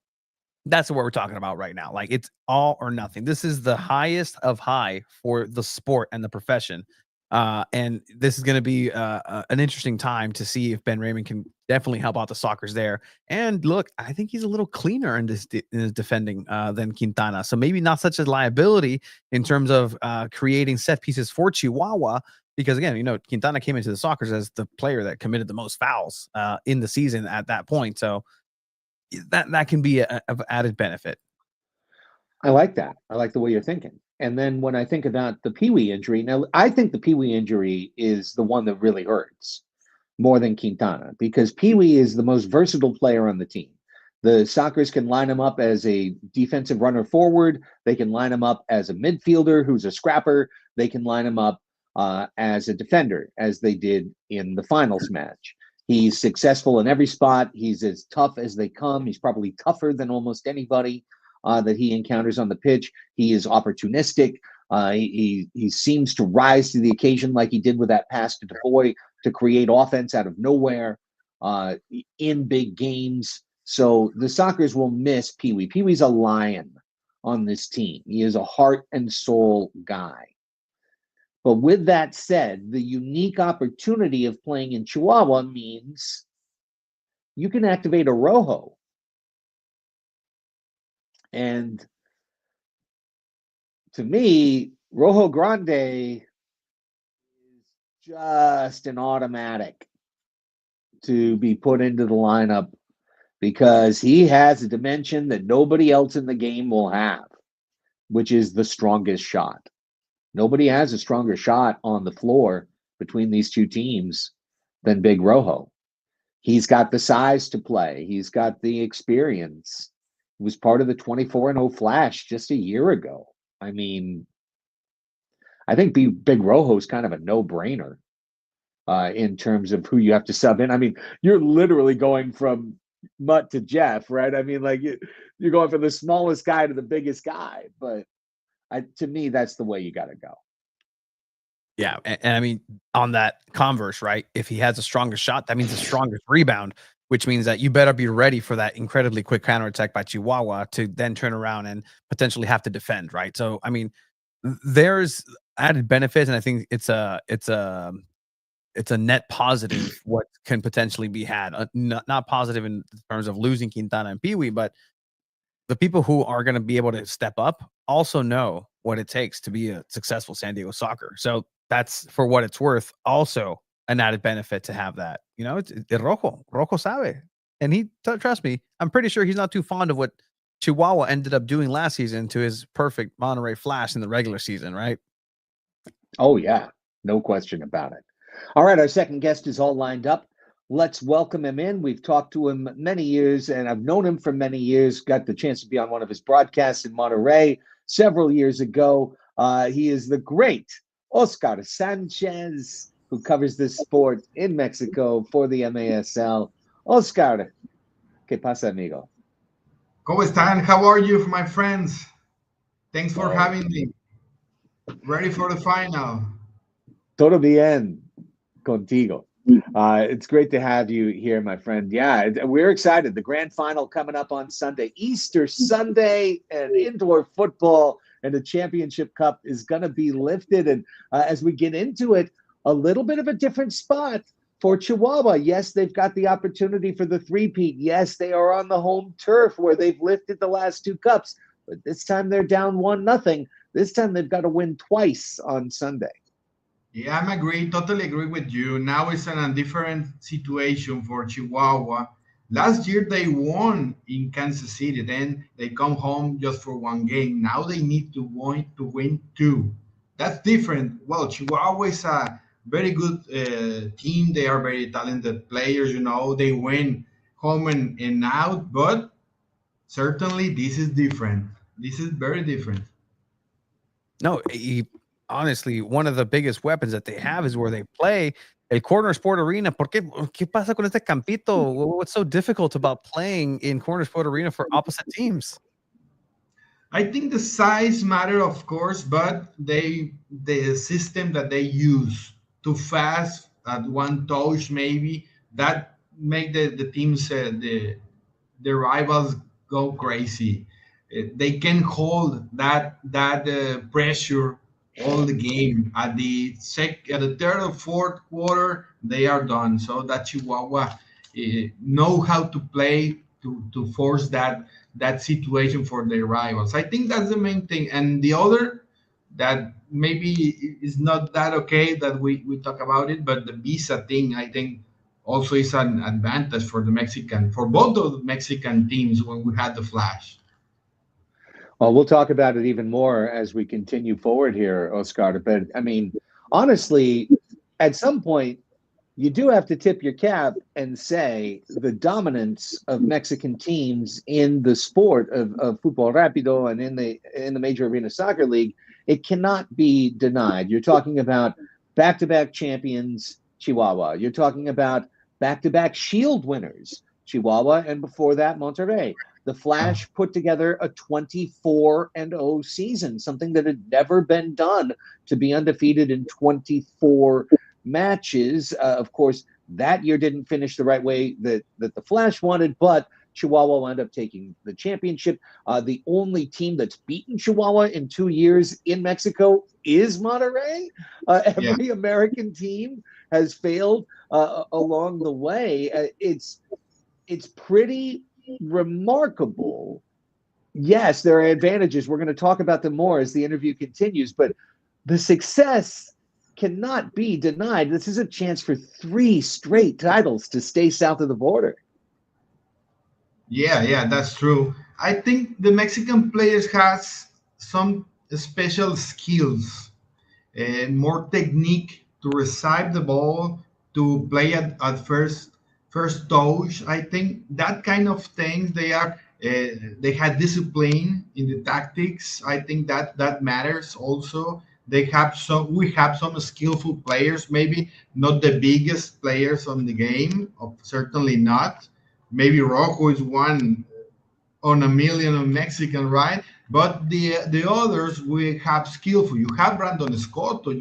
that's what we're talking about right now. Like, it's all or nothing. This is the highest of high for the sport and the profession. And this is going to be an interesting time to see if Ben Raymond can definitely help out the Sockers there. And look, I think he's a little cleaner in his defending than Quintana. So maybe not such a liability in terms of creating set pieces for Chihuahua. Because again, Quintana came into the Sockers as the player that committed the most fouls in the season at that point. So that can be of added benefit. I like that. I like the way you're thinking. And then when I think about the Pee Wee injury, now I think the Pee Wee injury is the one that really hurts more than Quintana because Pee Wee is the most versatile player on the team. The Sockers can line him up as a defensive runner forward. They can line him up as a midfielder who's a scrapper. They can line him up as a defender, as they did in the finals match. He's successful in every spot. He's as tough as they come. He's probably tougher than almost anybody that he encounters on the pitch. He is opportunistic. He seems to rise to the occasion like he did with that pass to DeFoy to create offense out of nowhere in big games. So the Sockers will miss Pee Wee. Pee Wee's a lion on this team. He is a heart and soul guy. But with that said, the unique opportunity of playing in Chihuahua means you can activate a Rojo. And to me, Rojo Grande is just an automatic to be put into the lineup because he has a dimension that nobody else in the game will have, which is the strongest shot. Nobody has a stronger shot on the floor between these two teams than Big Rojo. He's got the size to play. He's got the experience. He was part of the 24-0 Flash just a year ago. I mean, I think Big Rojo is kind of a no-brainer in terms of who you have to sub in. I mean, you're literally going from Mutt to Jeff, right? I mean, like you're going from the smallest guy to the biggest guy. But to me, that's the way you got to go. Yeah, and I mean, on that converse, right? If he has a stronger shot, that means a strongest rebound, which means that you better be ready for that incredibly quick counterattack by Chihuahua to then turn around and potentially have to defend, right? So, I mean, there's added benefits, and I think it's a net positive what can potentially be had. Not positive in terms of losing Quintana and Pee Wee, but the people who are going to be able to step up also know what it takes to be a successful San Diego Soccer. So that's for what it's worth. Also, an added benefit to have that. It's Rojo sabe. And trust me, I'm pretty sure he's not too fond of what Chihuahua ended up doing last season to his perfect Monterey Flash in the regular season, right? Oh, yeah. No question about it. All right. Our second guest is all lined up. Let's welcome him in. We've talked to him many years, and I've known him for many years. Got the chance to be on one of his broadcasts in Monterey several years ago. He is the great Oscar Sanchez, who covers this sport in Mexico for the MASL. Oscar, ¿qué pasa, amigo? ¿Cómo están? How are you, my friends? Thanks for Oh, having me. Ready for the final. todo bien contigo. It's great to have you here, my friend. Yeah, we're excited. The grand final coming up on Sunday, Easter Sunday, and indoor football and the championship cup is going to be lifted. And as we get into it, a little bit of a different spot for Chihuahua. Yes, they've got the opportunity for the three-peat. Yes, they are on the home turf where they've lifted the last two cups. But this time they're down 1-0. This time they've got to win twice on Sunday. Yeah, totally agree with you. Now it's in a different situation for Chihuahua. Last year they won in Kansas City, then they come home just for one game. Now they need to win two. That's different. Well, Chihuahua is a very good team. They are very talented players. They win home and out, but certainly this is different. This is very different. No, honestly, one of the biggest weapons that they have is where they play, el Corner Sport Arena. ¿Qué pasa con este campito? What's so difficult about playing in Corner Sport Arena for opposite teams? I think the size matter, of course, but the system that they use too fast at one touch, maybe that make the teams the rivals go crazy. They can hold that pressure all the game. At the third or fourth quarter, they are done. So that Chihuahua know how to play to force that situation for their rivals. I think that's the main thing. And the other that maybe is not that okay that we talk about it, but the visa thing, I think also is an advantage for both of the Mexican teams when we had the Flash. Well, we'll talk about it even more as we continue forward here, Oscar. But I mean, honestly, at some point, you do have to tip your cap and say the dominance of Mexican teams in the sport of Fútbol Rápido and in the Major Arena Soccer League, it cannot be denied. You're talking about back-to-back champions, Chihuahua. You're talking about back-to-back Shield winners, Chihuahua, and before that, Monterrey. The Flash put together a 24-0 season, something that had never been done, to be undefeated in 24 matches. Of course, that year didn't finish the right way that the Flash wanted, but Chihuahua wound up taking the championship. The only team that's beaten Chihuahua in 2 years in Mexico is Monterrey. Every American team has failed along the way. It's pretty remarkable. Yes, there are advantages. We're going to talk about them more as the interview continues, but the success cannot be denied. This is a chance for 3 straight titles to stay south of the border. Yeah, that's true. I think the Mexican players has some special skills and more technique to receive the ball, to play at first touch. I think that kind of things they had discipline in the tactics. I think that matters also. We have some skillful players, maybe not the biggest players on the game, certainly not. Maybe Rojo is one on a million of Mexican, right? But the others we have skillful. You have Brandon Scotto,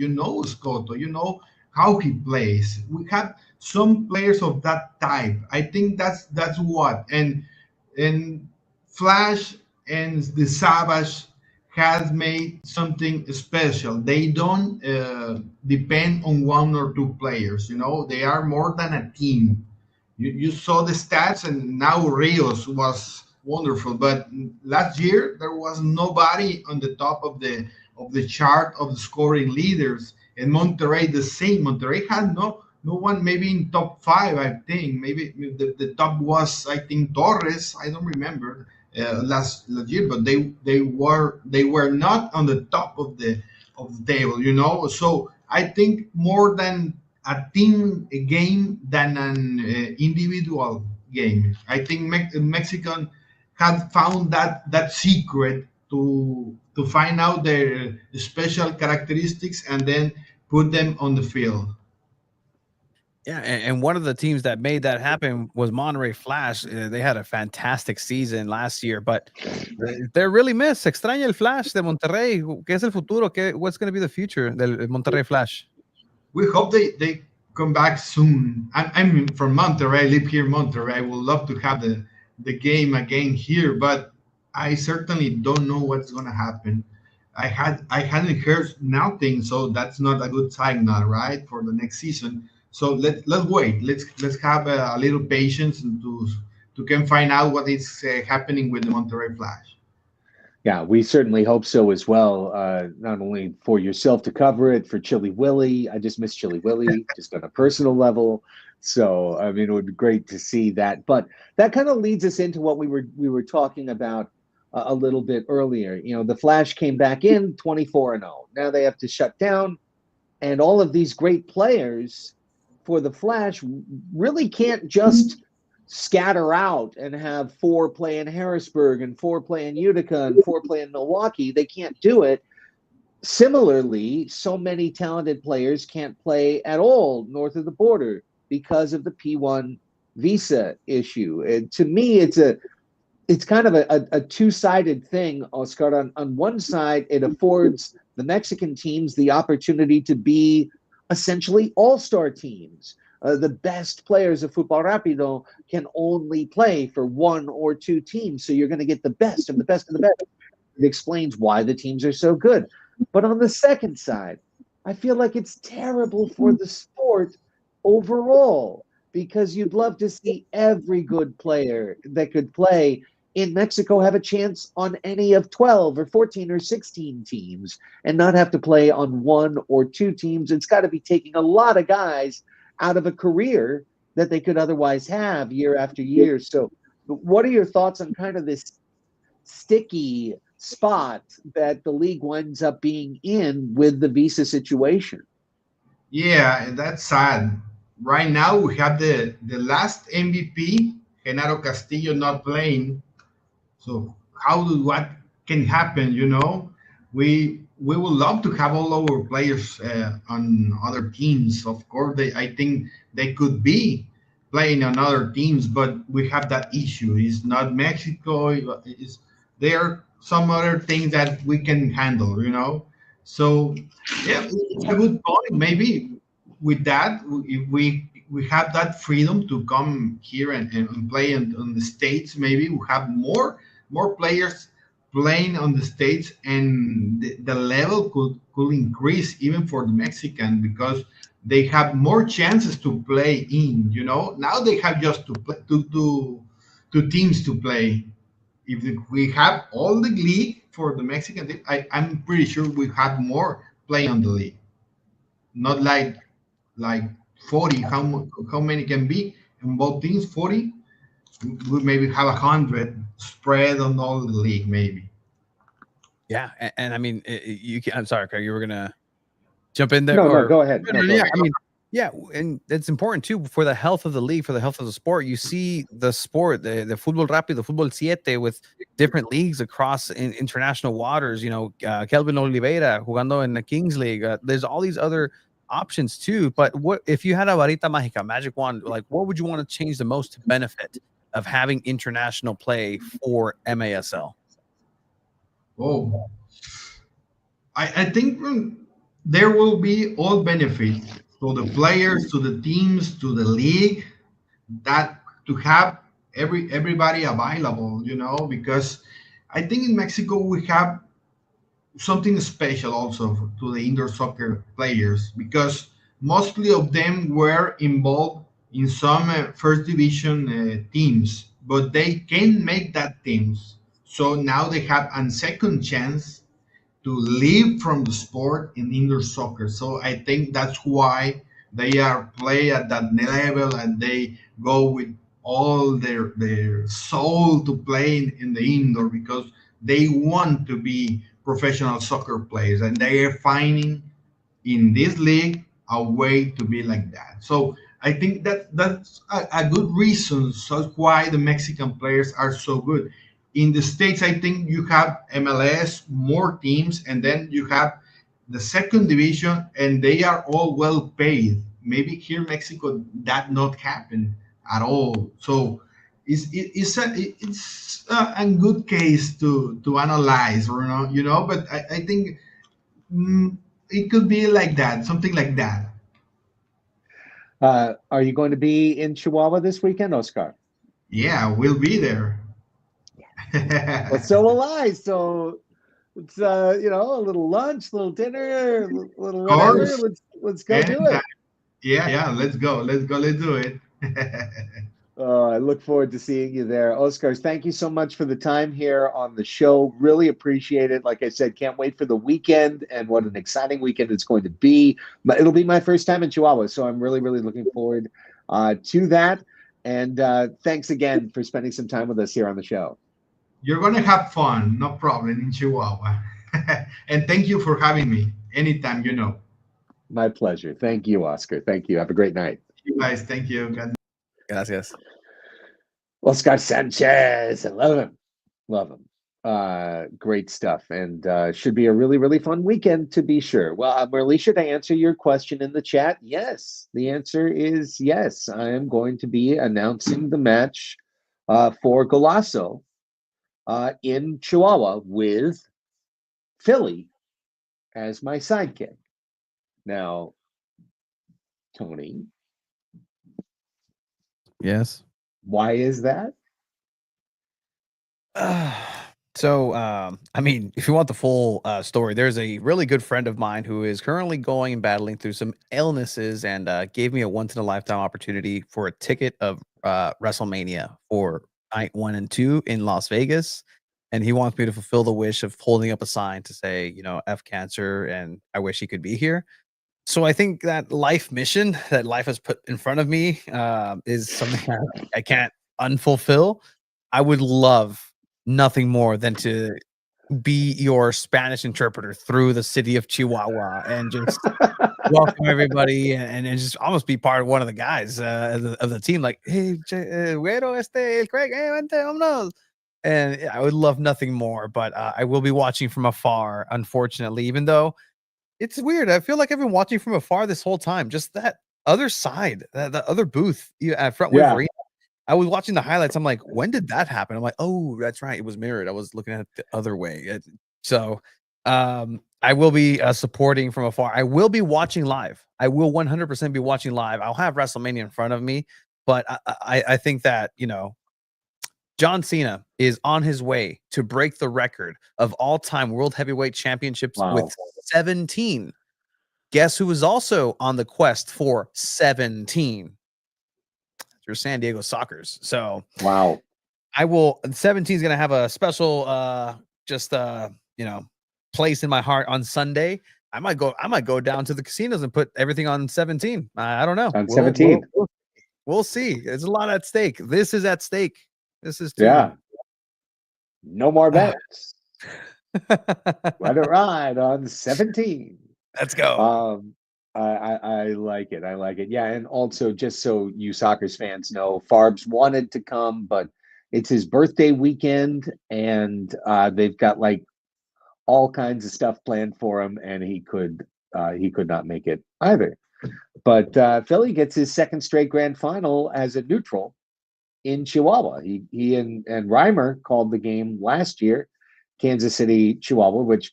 Scotto, you know how he plays. We have some players of that type. I think that's what and Flash and the Savage has made something special. They don't depend on one or two players. They are more than a team. You saw the stats, and now Rios was wonderful. But last year there was nobody on the top of the chart of the scoring leaders. And Monterrey the same. Monterrey had no one maybe in top five. I think maybe the top was, I think, Torres. I don't remember last year, but they were not on the top of the table. So I think more than a team game than an individual game. I think Mexican had found that secret to find out their special characteristics and then put them on the field. Yeah, and one of the teams that made that happen was Monterrey Flash. They had a fantastic season last year, but they're really missed. Se extraña el Flash de Monterrey. ¿Qué es el futuro? What's going to be the future del Monterrey Flash? We hope they come back soon. I'm from Monterrey. I live here in Monterrey. I would love to have the game again here, but I certainly don't know what's gonna happen. I hadn't heard nothing, so that's not a good signal, right, for the next season. So let's wait. Let's have a little patience and to can find out what is happening with the Monterrey Flash. Yeah, we certainly hope so as well. Not only for yourself to cover it, for Chili Willy. I just miss Chili Willy, just on a personal level. So I mean, it would be great to see that. But that kind of leads us into what we were talking about a little bit earlier. The Flash came back in 24-0. Now they have to shut down, and all of these great players for the Flash really can't just scatter out and have 4 play in Harrisburg and 4 play in Utica and 4 play in Milwaukee. They can't do it. Similarly, so many talented players can't play at all north of the border because of the P1 visa issue. And to me, it's kind of a two-sided thing, Oscar. On one side, it affords the Mexican teams the opportunity to be essentially all-star teams. The best players of Fútbol Rápido can only play for 1 or 2 teams. So you're going to get the best of the best of the best. It explains why the teams are so good. But on the second side, I feel like it's terrible for the sport overall, because you'd love to see every good player that could play in Mexico have a chance on any of 12 or 14 or 16 teams and not have to play on 1 or 2 teams. It's got to be taking a lot of guys out of a career that they could otherwise have year after year. So what are your thoughts on kind of this sticky spot that the league winds up being in with the visa situation? Yeah, that's sad. Right now we have the last MVP, Genaro Castillo, not playing. So what can happen? We would love to have all our players on other teams. Of course, I think they could be playing on other teams, but we have that issue. It's not Mexico. There are some other things that we can handle. So yeah, it's a good point. Maybe with that, if we have that freedom to come here and play on the states, maybe we have more players playing on the states, and the level could increase even for the Mexican, because they have more chances to play in. Now they have just to play two teams to play. If we have all the league for the Mexican team, I'm pretty sure we have more play on the league. Not like 40. How many can be in both teams? 40. We maybe have 100 spread on all the league, maybe. Yeah, and I mean, you can. I'm sorry, Craig, you were gonna jump in there. No, go ahead. No, yeah, I mean, yeah, and it's important too for the health of the league, for the health of the sport. You see the sport, the Fútbol Rápido, Fútbol Siete, with different leagues across international waters. Kelvin Oliveira jugando in the Kings League. There's all these other options too. But what if you had a varita mágica, magic wand? Like, what would you want to change the most to benefit of having international play for MASL? Oh, I think there will be all benefit to the players, to the teams, to the league, that to have everybody available, because I think in Mexico we have something special also to the indoor soccer players, because mostly of them were involved in some first division teams, but they can make that teams. So now they have a second chance to live from the sport in indoor soccer. So I think that's why they are play at that level and they go with all their soul to play in the indoor because they want to be professional soccer players and they are finding in this league a way to be like that. So I think that that's a good reason so why the Mexican players are so good. In the States, I think you have MLS, more teams, and then you have the second division, and they are all well paid. Maybe here in Mexico that not happen at all. So it's a good case to analyze, But I think Mm, it could be like that, something like that. Are you going to be in Chihuahua this weekend, Oscar? Yeah, we'll be there. Well, so will I. So it's a little lunch, little dinner, little Of whatever. course, Let's go do anytime. it. Yeah. Let's go. Let's go. Let's do it. I look forward to seeing you there. Oscars, thank you so much for the time here on the show. Really appreciate it. Like I said, can't wait for the weekend and what an exciting weekend it's going to be. But it'll be my first time in Chihuahua, so I'm really, really looking forward to that. And thanks again for spending some time with us here on the show. You're gonna have fun, no problem in Chihuahua. And thank you for having me. Anytime. My pleasure. Thank you, Oscar. Thank you. Have a great night. You guys, thank you. God Gracias. Oscar Sanchez. I love him. Love him. Great stuff. And should be a really, really fun weekend to be sure. Well, Marlisha, to answer your question in the chat, yes. The answer is yes. I am going to be announcing the match for Golasso in Chihuahua with Philly as my sidekick. Now, Tony. Yes. Why is that? I mean, if you want the full story, there's a really good friend of mine who is currently going and battling through some illnesses and gave me a once in a lifetime opportunity for a ticket of WrestleMania for night 1 and 2 in Las Vegas. And he wants me to fulfill the wish of holding up a sign to say, F cancer, and I wish he could be here. So I think that life mission that life has put in front of me is something I can't unfulfill. I would love nothing more than to be your Spanish interpreter through the city of Chihuahua and just welcome everybody and just almost be part of one of the guys of the team. Like, hey, güero, el Craig, hey, vente, vámonos. And I would love nothing more, but I will be watching from afar, unfortunately, even though it's weird. I feel like I've been watching from afar this whole time. Just that other side, the other booth at Front Wave Arena. I was watching the highlights. I'm like, when did that happen? I'm like, oh, that's right. It was mirrored. I was looking at it the other way. I will be supporting from afar. I will be watching live. I will 100% be watching live. I'll have WrestleMania in front of me, but I think that, John Cena is on his way to break the record of all-time World Heavyweight Championships with 17. Guess who is also on the quest for 17? Your San Diego Sockers. So wow. 17 is going to have a special place in my heart on Sunday. I might go down to the casinos and put everything on 17. I don't know. On 17. We'll see. There's a lot at stake. This is at stake. This is no more bets. Let it ride on 17. Let's go. I like it. I like it. Yeah, and also just so you Sockers fans know, Farbs wanted to come, but it's his birthday weekend, and they've got like all kinds of stuff planned for him, and he could not make it either. But Philly gets his second straight grand final as a neutral in Chihuahua. He and Reimer called the game last year, Kansas City, Chihuahua, which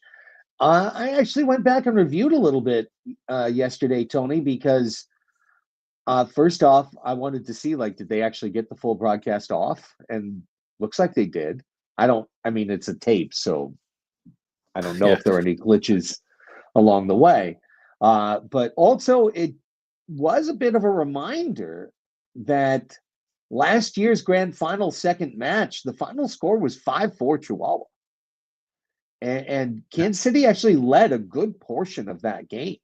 I actually went back and reviewed a little bit yesterday, Tony, because first off, I wanted to see, like, did they actually get the full broadcast off? And looks like they did. I mean, it's a tape, so I don't know if there are any glitches along the way. But also, it was a bit of a reminder that last year's grand final second match, the final score was 5-4 Chihuahua. And Kansas City actually led a good portion of that game.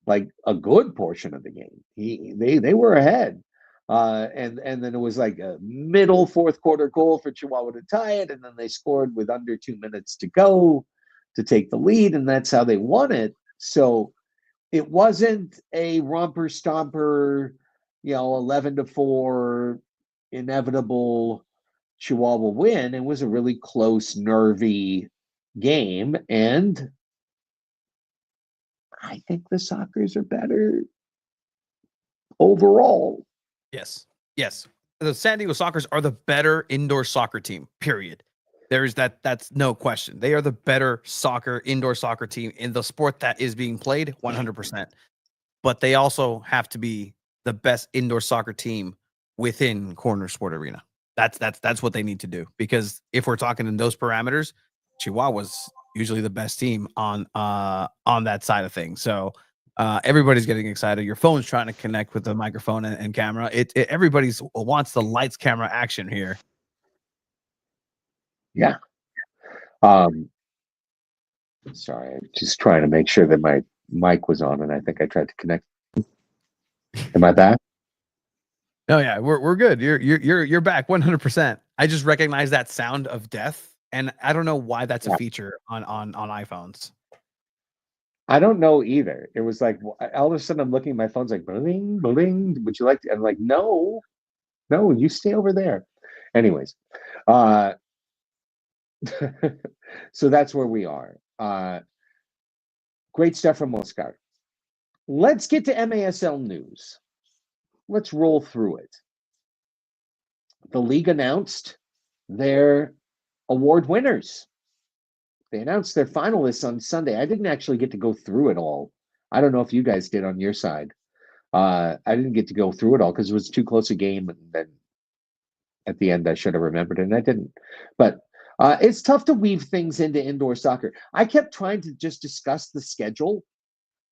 like a good portion of the game. They were ahead. And then it was like a middle fourth quarter goal for Chihuahua to tie it, and then they scored with under 2 minutes to go to take the lead, and that's how they won it. So it wasn't a romper stomper, 11-4 inevitable Chihuahua win. It was a really close, nervy game, and I think the Sockers are better overall. Yes. The San Diego Sockers are the better indoor soccer team, period. That's no question. They are the better indoor soccer team in the sport that is being played 100%. But they also have to be the best indoor soccer team within Corner Sport Arena. That's what they need to do, because if we're talking in those parameters, Chihuahua's usually the best team on that side of things. So everybody's getting excited. Your phone's trying to connect with the microphone and camera. Everybody's wants the lights, camera, action here. Yeah. Sorry, I'm just trying to make sure that my mic was on, and I think I tried to connect. Am I back? Oh yeah, we're good. You're back 100%. I just recognize that sound of death, and I don't know why that's a feature on iPhones. I don't know either. It was like all of a sudden I'm looking, my phone's like bling, bling. Would you like to? I'm like, no, you stay over there. Anyways, so that's where we are. Great stuff from Oscar. Let's get to MASL news. Let's roll through it. The league announced their award winners. They announced their finalists on Sunday. I didn't actually get to go through it all. I don't know if you guys did on your side. I didn't get to go through it all because it was too close a game, and then at the end I should have remembered it, and I didn't. But it's tough to weave things into indoor soccer. I kept trying to just discuss the schedule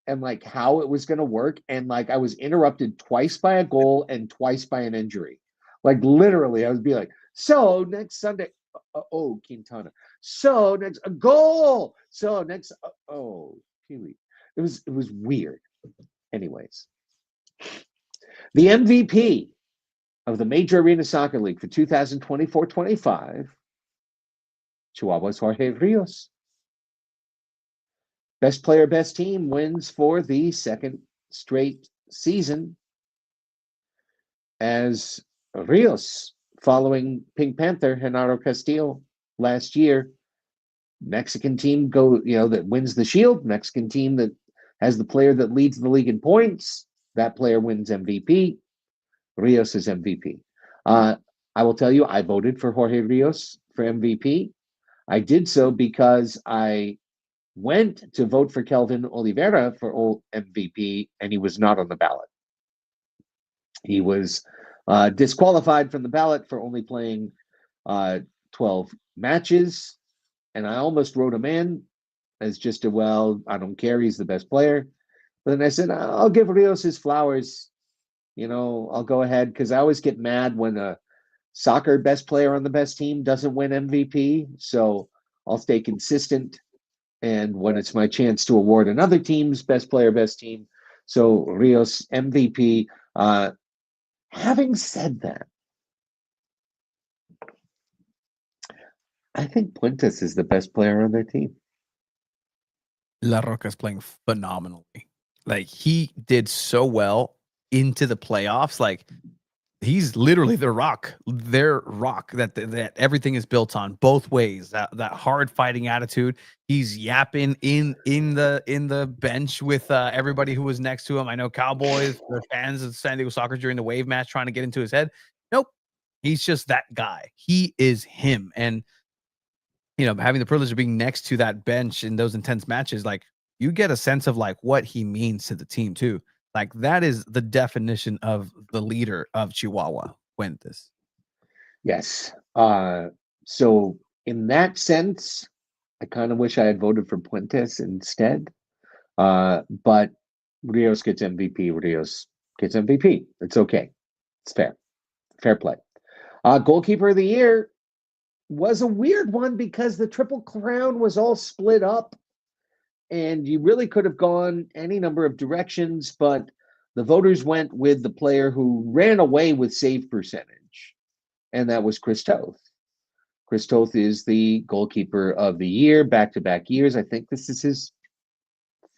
and like how it was going to work, and like I was interrupted twice by a goal and twice by an injury. Like literally, I would be like, "So next Sunday, oh Quintana. So next a goal. So next, oh Kiwi." It was weird. Anyways, the MVP of the Major Arena Soccer League for 2024-25, Chihuahua's Jorge Rios. Best player, best team wins for the second straight season, as Rios, following Pink Panther Genaro Castillo last year. Mexican team that wins the Shield. Mexican team that has the player that leads the league in points. That player wins MVP. Rios is MVP. I will tell you, I voted for Jorge Rios for MVP. I did so because I went to vote for Kelvin Oliveira for MVP, and he was not on the ballot. He was disqualified from the ballot for only playing 12 matches, and I almost wrote him in as just I don't care, he's the best player. But then I said, I'll give Rios his flowers. I'll go ahead, because I always get mad when a soccer best player on the best team doesn't win MVP. So I'll stay consistent. And when it's my chance to award another team's best player, best team, so Rios MVP. Having said that, I think Puentes is the best player on their team. La Roca's playing phenomenally. Like, he did so well into the playoffs. Like, he's literally their rock that everything is built on, both ways. That hard fighting attitude. He's yapping in the bench with everybody who was next to him. I know Cowboys, the fans of San Diego Soccer during the Wave match trying to get into his head. Nope, he's just that guy. He is him. And having the privilege of being next to that bench in those intense matches, like, you get a sense of like what he means to the team too. Like, that is the definition of the leader of Chihuahua, Puentes. Yes. So in that sense, I kind of wish I had voted for Puentes instead. But Rios gets MVP. Rios gets MVP. It's okay. It's fair. Fair play. Goalkeeper of the year was a weird one because the Triple Crown was all split up. And you really could have gone any number of directions, but the voters went with the player who ran away with save percentage, and that was Chris Toth. Chris Toth is the goalkeeper of the year, back-to-back years. I think this is his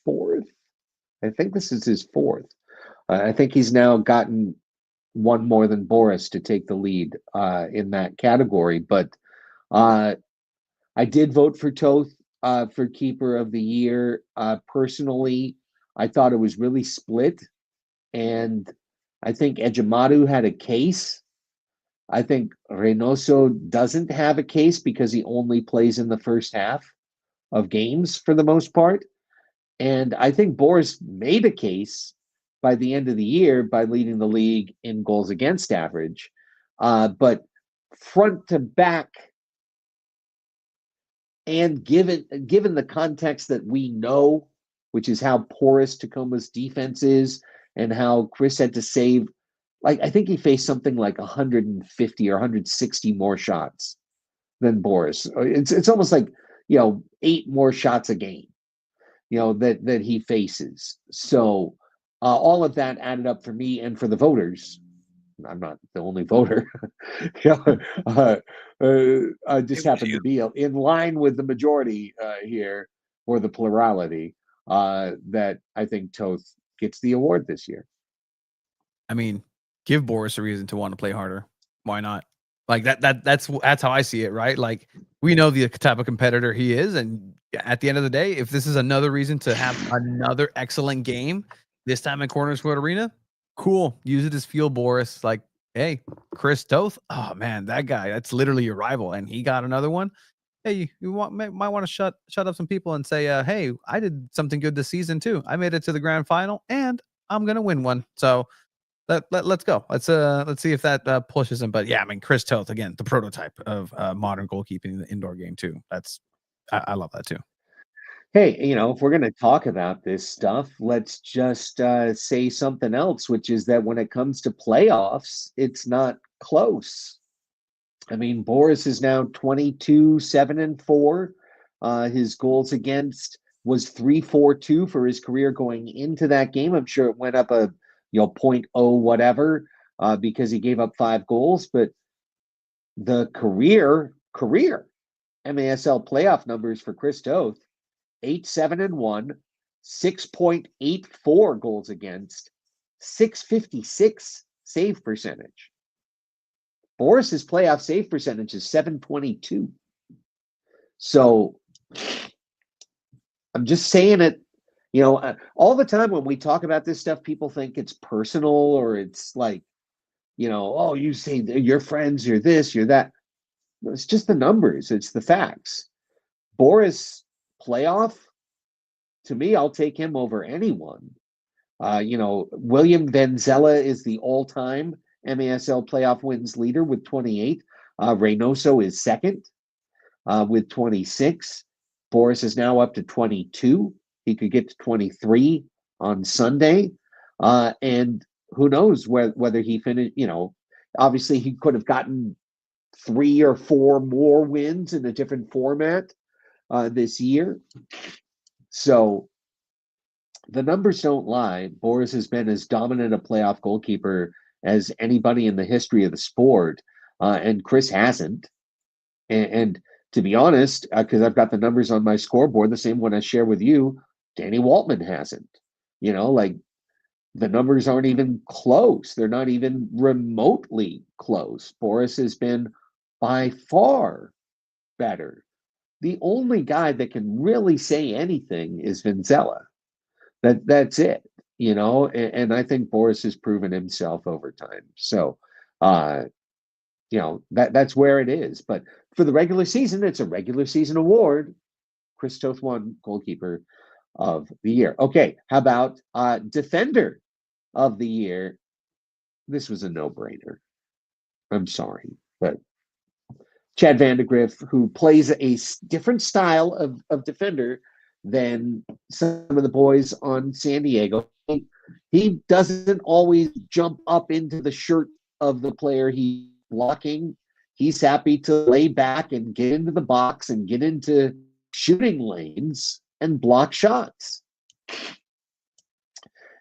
fourth. I think he's now gotten one more than Boris to take the lead in that category. But I did vote for Toth for keeper of the year. Personally, I thought it was really split, and I think Ejimadu had a case. I think Reynoso doesn't have a case because he only plays in the first half of games for the most part. And I think Boris made a case by the end of the year by leading the league in goals against average. But front to back, and given the context that we know, which is how porous Tacoma's defense is and how Chris had to save, like, I think he faced something like 150 or 160 more shots than Boris. It's almost like, 8 more shots a game, that he faces. So all of that added up for me and for the voters. I'm not the only voter. I just happen to be in line with the majority here, or the plurality, that I think Toth gets the award this year. I mean, give Boris a reason to want to play harder. Why not? Like that's how I see it, right? Like, we know the type of competitor he is, and at the end of the day, if this is another reason to have another excellent game, this time in Cornerstone Arena, cool. Use it as fuel, Boris. Like, hey, Chris Toth, oh man, that guy, that's literally your rival, and he got another one. Hey, you might want to shut up some people and say, hey, I did something good this season too. I made it to the grand final, and I'm gonna win one. So let's go. Let's see if that pushes him. But yeah, I mean, Chris Toth, again, the prototype of modern goalkeeping in the indoor game too. I love that too. Hey, if we're going to talk about this stuff, let's just say something else, which is that when it comes to playoffs, it's not close. I mean, Boris is now 22-7-4. His goals against was 3.42 for his career going into that game. I'm sure it went up a 0.0 whatever because he gave up 5 goals, but the career MASL playoff numbers for Chris Toth: 8-7-1, 6.84 goals against, 656 save percentage. Boris's playoff save percentage is 722. So I'm just saying it, all the time when we talk about this stuff, people think it's personal, or it's like, oh, you say your friends, you're this, you're that. It's just the numbers. It's the facts. Boris playoff, to me, I'll take him over anyone. William Venzela is the all-time MASL playoff wins leader with 28. Reynoso is second with 26. Boris is now up to 22. He could get to 23 on Sunday. And who knows whether he finished, obviously he could have gotten 3 or 4 more wins in a different format this year. So the numbers don't lie. Boris has been as dominant a playoff goalkeeper as anybody in the history of the sport, and Chris hasn't. And to be honest, because I've got the numbers on my scoreboard, the same one I share with you, Danny Waltman hasn't. Like, the numbers aren't even close. They're not even remotely close. Boris has been by far better. The only guy that can really say anything is Venzela. That's it, and I think Boris has proven himself over time. So, that's where it is. But for the regular season, it's a regular season award. Chris Toth won goalkeeper of the year. Okay, how about defender of the year? This was a no-brainer. I'm sorry, but Chad Vandegrift, who plays a different style of defender than some of the boys on San Diego. He doesn't always jump up into the shirt of the player he's blocking. He's happy to lay back and get into the box and get into shooting lanes and block shots.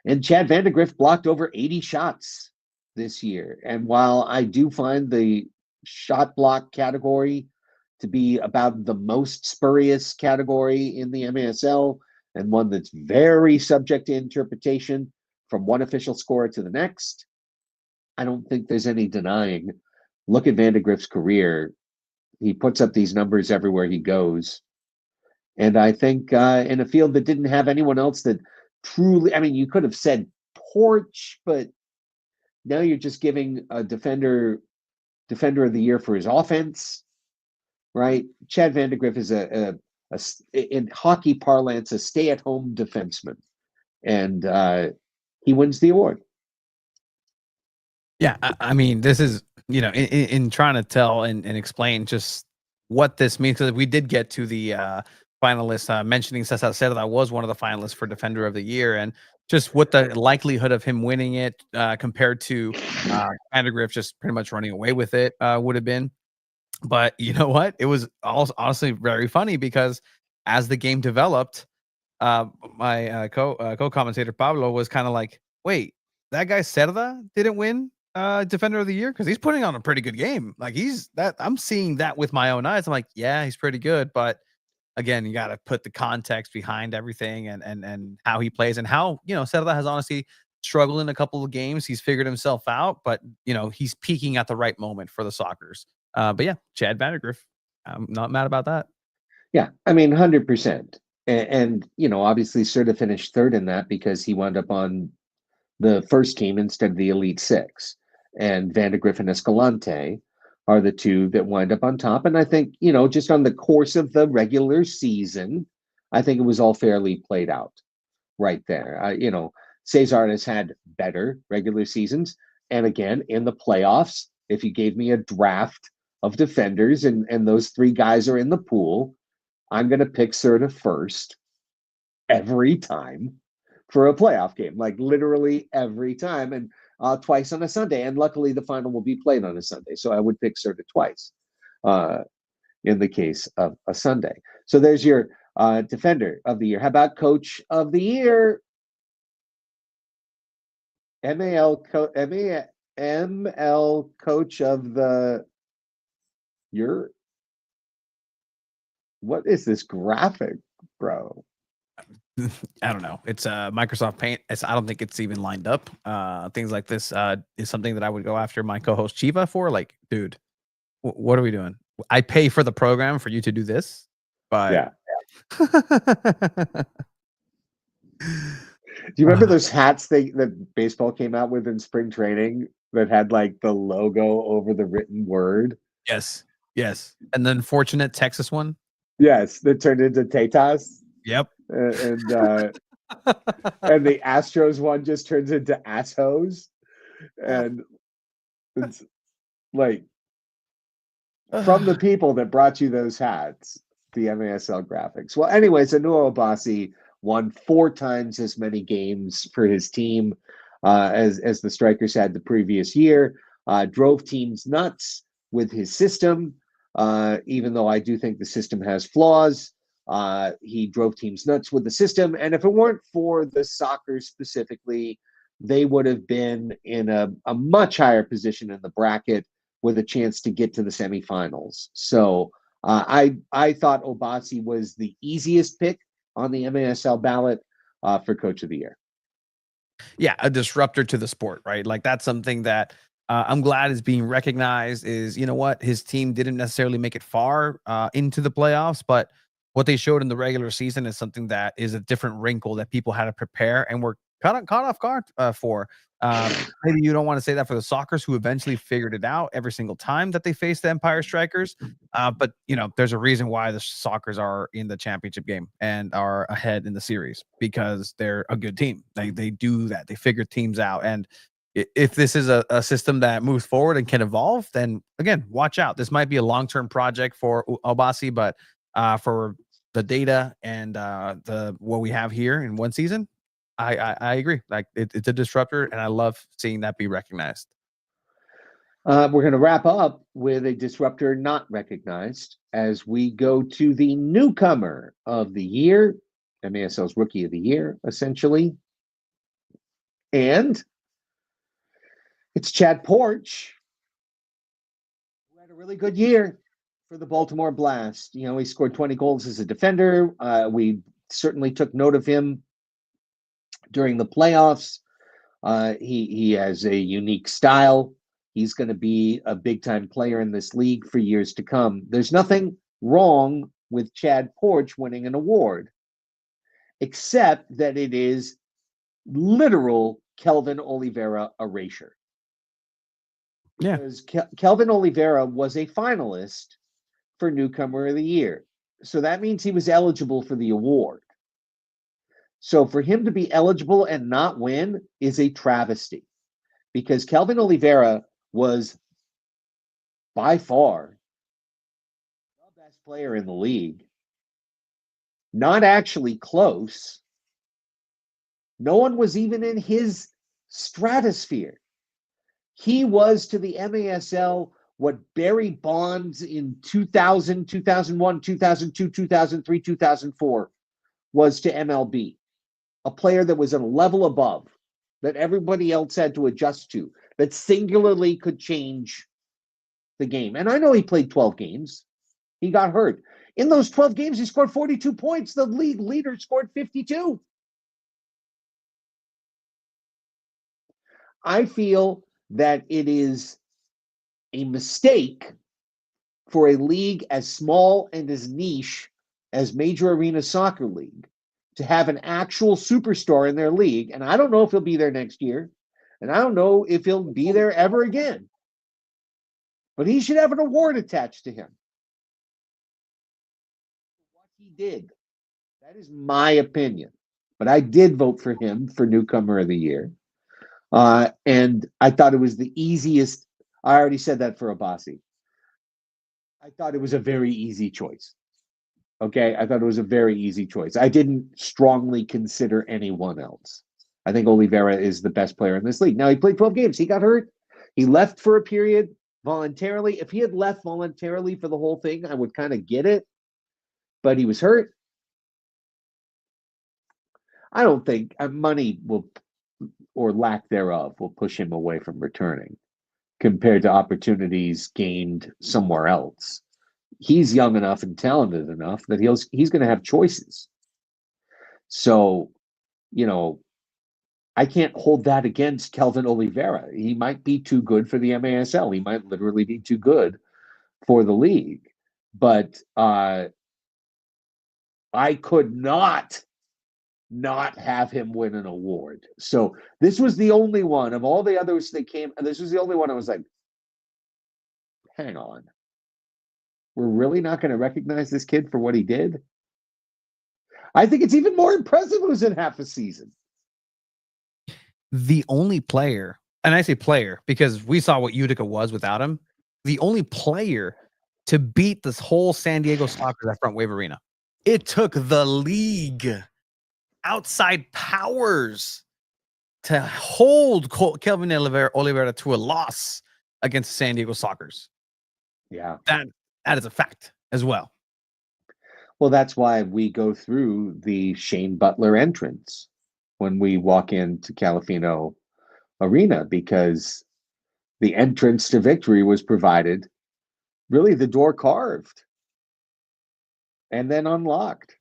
And Chad Vandergrift blocked over 80 shots this year. And while I do find the shot block category to be about the most spurious category in the MASL and one that's very subject to interpretation from one official scorer to the next, I don't think there's any denying. Look at Vandergrift's career. He puts up these numbers everywhere he goes. And I think in a field that didn't have anyone else that truly, I mean, you could have said Porch, but now you're just giving a defender of the year for his offense, right? Chad Vandergrift is a in hockey parlance, a stay-at-home defenseman, and he wins the award. Yeah, I mean, this is, you know, in trying to tell and explain just what this means, because we did get to the finalist mentioning Cesar Cerda was one of the finalists for Defender of the Year, and just what the likelihood of him winning it compared to Vandergrift just pretty much running away with it would have been. But you know what? It was also honestly very funny because as the game developed, my co-commentator Pablo was kind of like, wait, that guy Cerda didn't win Defender of the Year? Because he's putting on a pretty good game. Like I'm seeing that with my own eyes. I'm like, yeah, he's pretty good. But again, you got to put the context behind everything and how he plays and how, you know, Cerda has honestly struggled in a couple of games. He's figured himself out, but, you know, he's peaking at the right moment for the Sockers. But yeah, Chad Vandergrift, I'm not mad about that. Yeah, I mean, 100%. And you know, obviously, Cerda finished third in that because he wound up on the first team instead of the Elite Six. And Vandergrift and Escalante are the two that wind up on top. And I think, you know, just on the course of the regular season, I think it was all fairly played out right there. You know, Cesar has had better regular seasons. And again, in the playoffs, if you gave me a draft of defenders and those three guys are in the pool, I'm going to pick Cerda first every time for a playoff game, like literally every time, and twice on a Sunday. And luckily, the final will be played on a Sunday, so I would pick Cerda twice in the case of a Sunday. So there's your Defender of the Year. How about Coach of the Year? ML Coach of the Year. What is this graphic, bro? I don't know. It's Microsoft Paint. I don't think it's even lined up. Things like this is something that I would go after my co-host Chiva for. Like, dude, what are we doing? I pay for the program for you to do this, but yeah. Do you remember those hats that baseball came out with in spring training that had like the logo over the written word? Yes. And the unfortunate Texas one. Yes, that turned into Tetas. Yep. And the Astros one just turns into Asshos. And it's like from the people that brought you those hats, the MASL graphics. Well, anyways, Anua Obasi won 4 times as many games for his team as the Strikers had the previous year. Drove teams nuts with his system, even though I do think the system has flaws. He drove teams nuts with the system, and if it weren't for the Sockers specifically, they would have been in a much higher position in the bracket with a chance to get to the semifinals. So I thought Obasi was the easiest pick on the MASL ballot for Coach of the Year. Yeah, a disruptor to the sport, right? Like that's something that I'm glad is being recognized. Is, you know what, his team didn't necessarily make it far into the playoffs, but what they showed in the regular season is something that is a different wrinkle that people had to prepare and were caught off guard for. Maybe you don't want to say that for the Sockers, who eventually figured it out every single time that they faced the Empire Strikers. But, you know, there's a reason why the Sockers are in the championship game and are ahead in the series, because they're a good team. They do that. They figure teams out. And if this is a system that moves forward and can evolve, then again, watch out. This might be a long-term project for Obasi, but for the data and what we have here in one season, I agree. Like it's a disruptor, and I love seeing that be recognized. We're going to wrap up with a disruptor not recognized as we go to the newcomer of the year. MASL's Rookie of the Year, essentially. And it's Chad Porch, who had a really good year for the Baltimore Blast. You know, he scored 20 goals as a defender. We certainly took note of him during the playoffs. He has a unique style. He's going to be a big-time player in this league for years to come. There's nothing wrong with Chad Porch winning an award, except that it is literal Kelvin Oliveira erasure. Yeah. Because Kelvin Oliveira was a finalist for Newcomer of the Year. So that means he was eligible for the award. So for him to be eligible and not win is a travesty, because Kelvin Oliveira was by far the best player in the league. Not actually close. No one was even in his stratosphere. He was to the MASL what Barry Bonds in 2000, 2001, 2002, 2003, 2004 was to MLB. A player that was a level above, that everybody else had to adjust to, that singularly could change the game. And I know he played 12 games. He got hurt. In those 12 games, he scored 42 points. The league leader scored 52. I feel that it is a mistake for a league as small and as niche as Major Arena Soccer League to have an actual superstar in their league. And I don't know if he'll be there next year. And I don't know if he'll be there ever again. But he should have an award attached to him. What he did. That is my opinion. But I did vote for him for Newcomer of the Year. And I thought it was the easiest. I already said that for Abassi. I thought it was a very easy choice. Okay, I thought it was a very easy choice. I didn't strongly consider anyone else. I think Oliveira is the best player in this league. Now, he played 12 games. He got hurt. He left for a period voluntarily. If he had left voluntarily for the whole thing, I would kind of get it. But he was hurt. I don't think money will, or lack thereof, will push him away from returning compared to opportunities gained somewhere else. He's young enough and talented enough that he's going to have choices. So, you know, I can't hold that against Kelvin Oliveira. He might be too good for the MASL. He might literally be too good for the league. But I could not have him win an award. So this was the only one of all the others that came. This was the only one I was like, hang on. We're really not going to recognize this kid for what he did? I think it's even more impressive it was in half a season. The only player, and I say player because we saw what Utica was without him, the only player to beat this whole San Diego Sockers at Front Wave Arena. It took the league outside powers to hold Kelvin Oliveira to a loss against San Diego Sockers. Yeah. That is a fact as well. Well, that's why we go through the Shane Butler entrance when we walk into Calafino Arena, because the entrance to victory was provided, really the door carved and then unlocked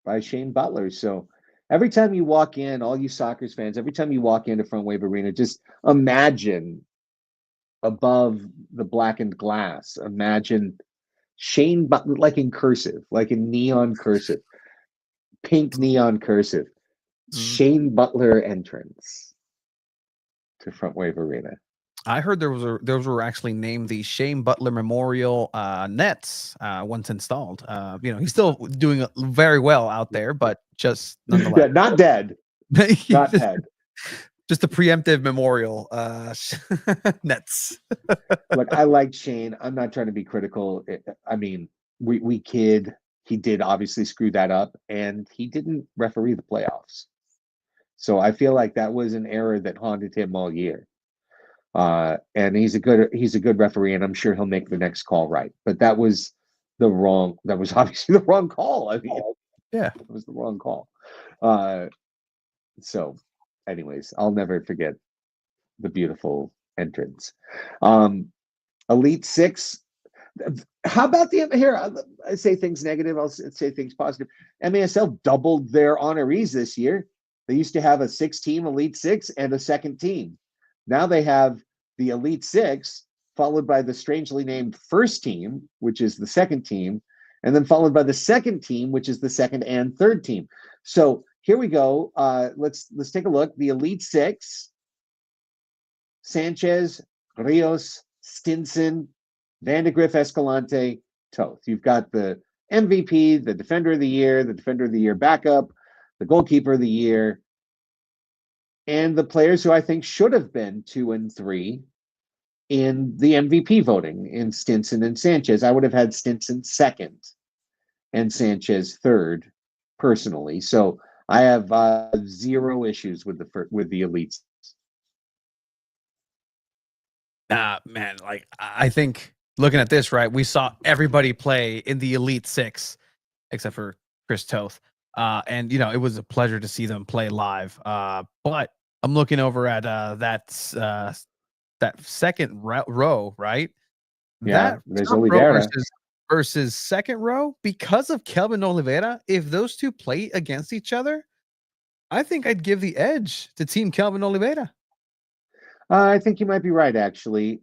by Shane Butler. So every time you walk in, all you Sockers fans, every time you walk into Front Wave Arena, just imagine above the blackened glass, imagine Shane Butler, like in cursive, like in neon cursive, pink neon cursive, Shane Butler entrance to Front Wave Arena. I heard those were actually named the Shane Butler Memorial nets once installed. You know, he's still doing very well out there, but just nonetheless. Yeah, not dead. Not dead. Just a preemptive memorial nets. Look, I like Shane. I'm not trying to be critical. I mean, we kid. He did obviously screw that up, and he didn't referee the playoffs. So I feel like that was an error that haunted him all year. And he's a good referee, and I'm sure he'll make the next call right. But that was obviously the wrong call. I mean, yeah, it was the wrong call. So, anyways, I'll never forget the beautiful entrance. Um, Elite Six. How about the here? I say things negative. I'll say things positive. MASL doubled their honorees this year. They used to have a 6-team Elite Six and a second team. Now they have the Elite Six, followed by the strangely named first team, which is the second team, and then followed by the second team, which is the second and third team. So here we go. Let's take a look. The Elite Six: Sanchez, Rios, Stinson, Vandegrift, Escalante, Toth. You've got the MVP, the Defender of the Year backup, the Goalkeeper of the Year, and the players who I think should have been 2 and 3 in the MVP voting in Stinson and Sanchez. I would have had Stinson second and Sanchez third, personally. So I have zero issues with the elites. Man, like I think looking at this, right, we saw everybody play in the Elite Six except for Chris Toth. And you know, it was a pleasure to see them play live. But I'm looking over at that second row, right? Yeah, That there's top row Oliveira. versus second row, because of Kelvin Oliveira, if those two play against each other, I think I'd give the edge to Team Kelvin Oliveira. I think you might be right, actually.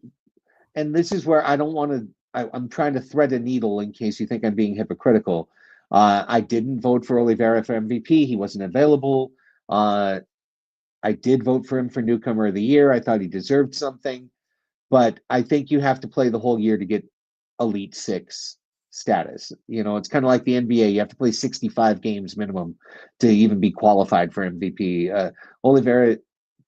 And this is where I don't want to. I'm trying to thread a needle in case you think I'm being hypocritical. I didn't vote for Oliveira for MVP. He wasn't available. I did vote for him for Newcomer of the Year. I thought he deserved something. But I think you have to play the whole year to get Elite Six status. You know, it's kind of like the NBA. You have to play 65 games minimum to even be qualified for MVP. Oliveira,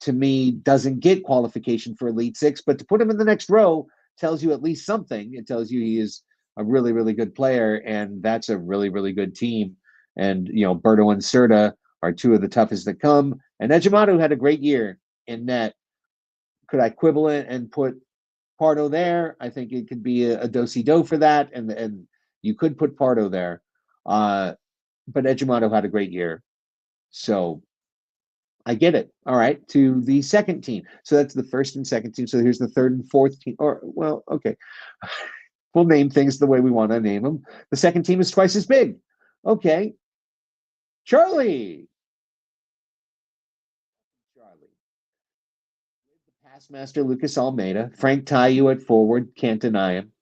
to me, doesn't get qualification for Elite Six, but to put him in the next row tells you at least something. It tells you he is a really, really good player, and that's a really, really good team. And, you know, Berto and Serta are two of the toughest that come. And Ejimadu had a great year in net. Could I quibble it and put Pardo there? I think it could be a do-si-do for that, and you could put Pardo there. But Ejimadu had a great year. So I get it. All right, to the second team. So that's the first and second team. So here's the third and fourth team. Or, well, okay. We'll name things the way we want to name them. The second team is twice as big. Okay. Charlie. The pass master, Lucas Almeida. Frank Tayu at forward. Can't deny him.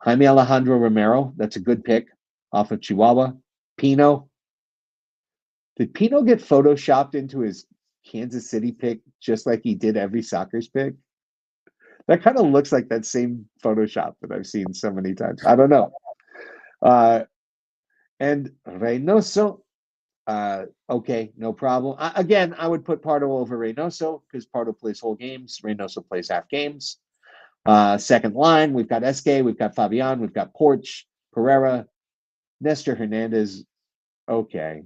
Jaime Alejandro Romero. That's a good pick off of Chihuahua. Pino. Did Pino get photoshopped into his Kansas City pick just like he did every Sockers pick? That kind of looks like that same Photoshop that I've seen so many times. I don't know. And Reynoso, okay, no problem. Again, I would put Pardo over Reynoso because Pardo plays whole games. Reynoso plays half games. Second line, we've got Esque, we've got Fabian, we've got Porch, Pereira, Nestor Hernandez, okay,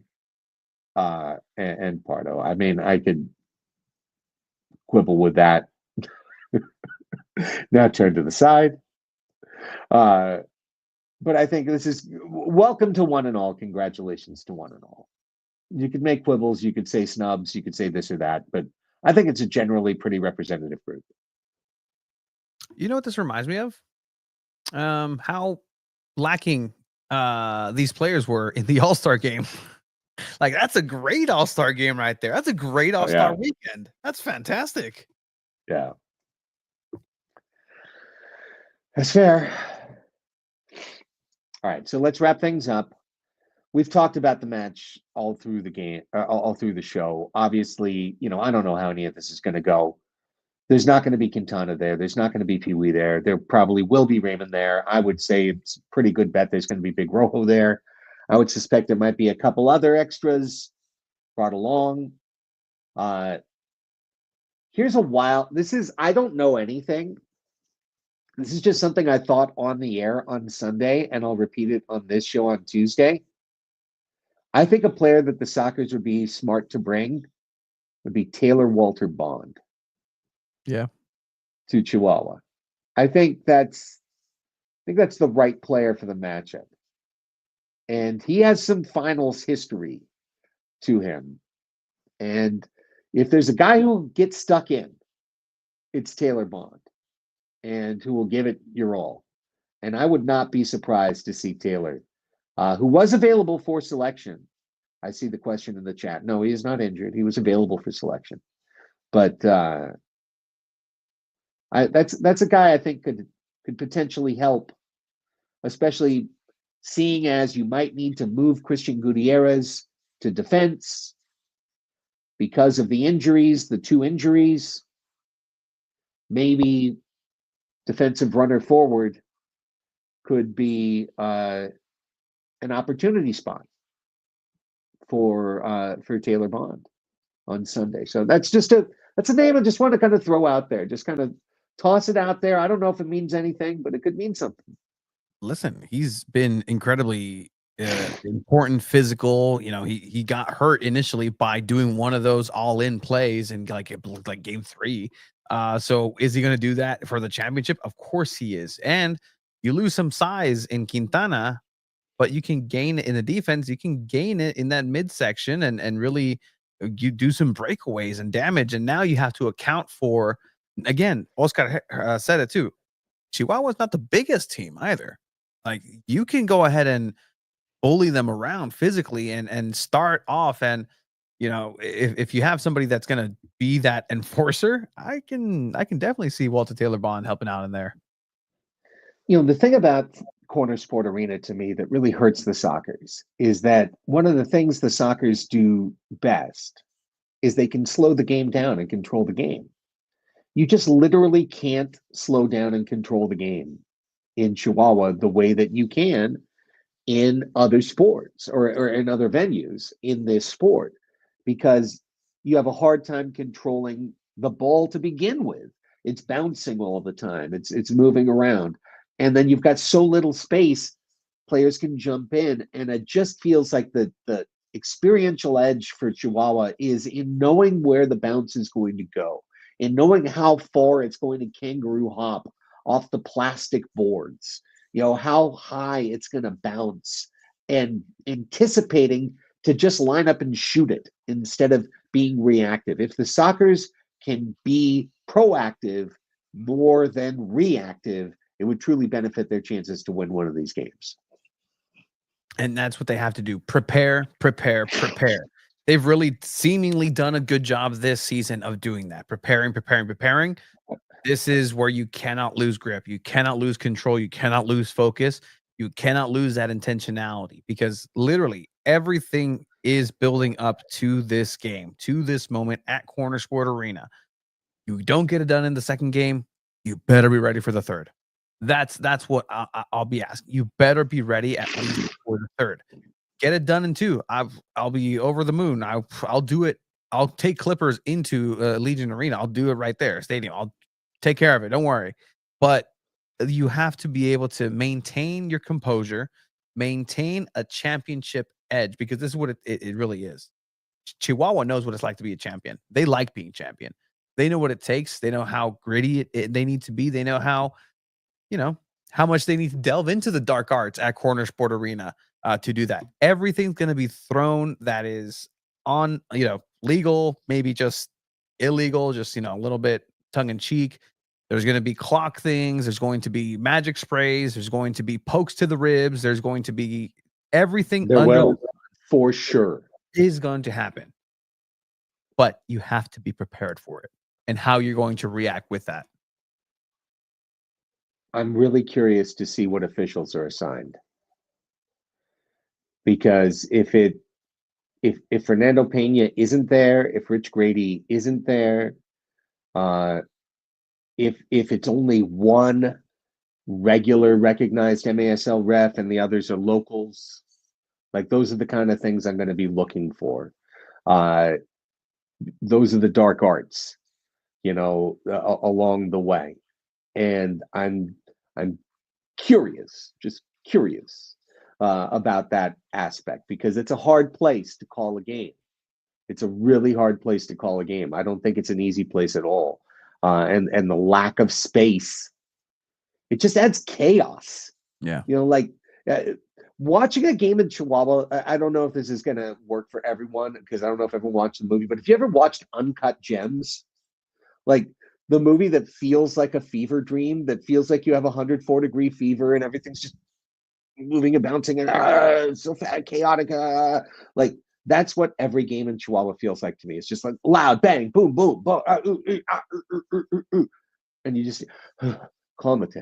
and Pardo. I mean, I could quibble with that. Now turn to the side. But I think this is welcome to one and all. Congratulations to one and all. You could make quibbles, you could say snubs, you could say this or that, but I think it's a generally pretty representative group. You know what this reminds me of? How lacking these players were in the All-Star game. Like, that's a great All-Star game right there. That's a great All-Star weekend. That's fantastic. Yeah. That's fair. All right, so let's wrap things up. We've talked about the match all through the game, all through the show. Obviously, you know, I don't know how any of this is going to go. There's not going to be Quintana there. There's not going to be Pee Wee there. There probably will be Raymond there. I would say it's a pretty good bet there's going to be Big Rojo there. I would suspect there might be a couple other extras brought along. Here's a wild. I don't know anything. This is just something I thought on the air on Sunday, and I'll repeat it on this show on Tuesday. I think a player that the Sockers would be smart to bring would be Taylor Walter Bond. Yeah. To Chihuahua. I think that's the right player for the matchup. And he has some finals history. to him. And if there's a guy who gets stuck in, it's Taylor Bond, and who will give it your all. And I would not be surprised to see Taylor, who was available for selection. I see the question in the chat. No, he is not injured. He was available for selection. But that's a guy I think could potentially help, especially seeing as you might need to move Christian Gutierrez to defense because of the injuries, the 2 injuries. Maybe defensive runner forward could be an opportunity spot for Taylor Bond on Sunday. So that's a name I just want to kind of throw out there. Just kind of toss it out there. I don't know if it means anything, but it could mean something. Listen, he's been incredibly important, physical. He got hurt initially by doing one of those all-in plays, and like it looked like game 3. So is he going to do that for the championship? Of course he is. And you lose some size in Quintana, but you can gain it in the defense. You can gain it in that midsection and really you do some breakaways and damage. And now you have to account for, again, Oscar said it too, Chihuahua's not the biggest team either. Like, you can go ahead and bully them around physically and start off. And, if you have somebody that's going to be that enforcer, I can definitely see Walter Taylor Bond helping out in there. The thing about Corner Sport Arena to me that really hurts the Sockers is that one of the things the Sockers do best is they can slow the game down and control the game. You just literally can't slow down and control the game in Chihuahua the way that you can in other sports or in other venues in this sport, because you have a hard time controlling the ball to begin with. It's bouncing all the time. It's moving around. And then you've got so little space, players can jump in. And it just feels like the experiential edge for Chihuahua is in knowing where the bounce is going to go, in knowing how far it's going to kangaroo hop off the plastic boards, how high it's going to bounce, and anticipating to just line up and shoot it instead of being reactive. If the Sockers can be proactive more than reactive, it would truly benefit their chances to win one of these games. And that's what they have to do. Prepare. They've really seemingly done a good job this season of doing that. Preparing. This is where you cannot lose grip. You cannot lose control. You cannot lose focus. You cannot lose that intentionality, because literally everything is building up to this game, to this moment at Corner Sport Arena. You don't get it done in the second game, you better be ready for the third. That's what I'll be asking. You better be ready at least for the third. Get it done in 2. I'll be over the moon. I'll do it. I'll take Clippers into Legion Arena. I'll do it right there, stadium. I'll take care of it. Don't worry. But you have to be able to maintain your composure, maintain a championship edge, because this is what it really is. Chihuahua knows what it's like to be a champion. They like being champion. They know what it takes. They know how gritty they need to be. They know how much they need to delve into the dark arts at Corner Sport Arena to do that. Everything's going to be thrown that is on, legal, maybe just illegal, just, a little bit tongue in cheek. There's going to be clock things. There's going to be magic sprays. There's going to be pokes to the ribs. There's going to be everything. There will, for sure, is going to happen. But you have to be prepared for it and how you're going to react with that. I'm really curious to see what officials are assigned, because if Fernando Pena isn't there, if Rich Grady isn't there, if it's only one regular recognized MASL ref and the others are locals, like, those are the kind of things I'm going to be looking for. Those are the dark arts, along the way. And I'm curious, just curious about that aspect, because it's a hard place to call a game. It's a really hard place to call a game. I don't think it's an easy place at all. And the lack of space, it just adds chaos. Yeah. watching a game in Chihuahua, I don't know if this is going to work for everyone because I don't know if everyone watched the movie, but if you ever watched Uncut Gems, like the movie that feels like a fever dream, that feels like you have 104-degree fever and everything's just moving and bouncing and so fat, chaotic, like that's what every game in Chihuahua feels like to me. It's just like loud, bang, boom, boom, boom, and you just calmate.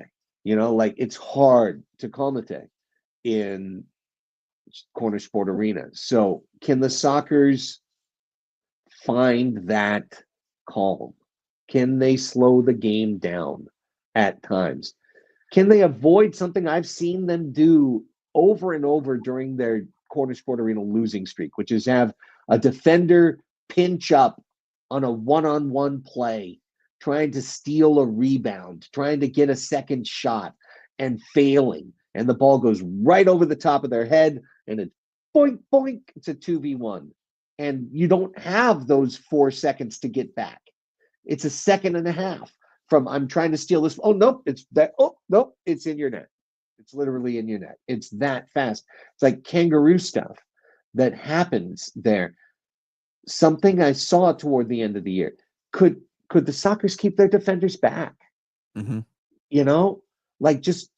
Like it's hard to calmate in Corner Sport Arena. So can the Sockers find that calm? Can they slow the game down at times? Can they avoid something I've seen them do over and over during their Corner Sport Arena losing streak, which is have a defender pinch up on a one-on-one play, trying to steal a rebound, trying to get a second shot and failing. And the ball goes right over the top of their head and it's boink, boink. It's a 2v1. And you don't have those 4 seconds to get back. It's a second and a half from I'm trying to steal this. Oh, nope, it's that. Oh, nope, it's in your net. It's literally in your net. It's that fast. It's like kangaroo stuff that happens there. Something I saw toward the end of the year. Could the Sockers keep their defenders back? Mm-hmm. Like just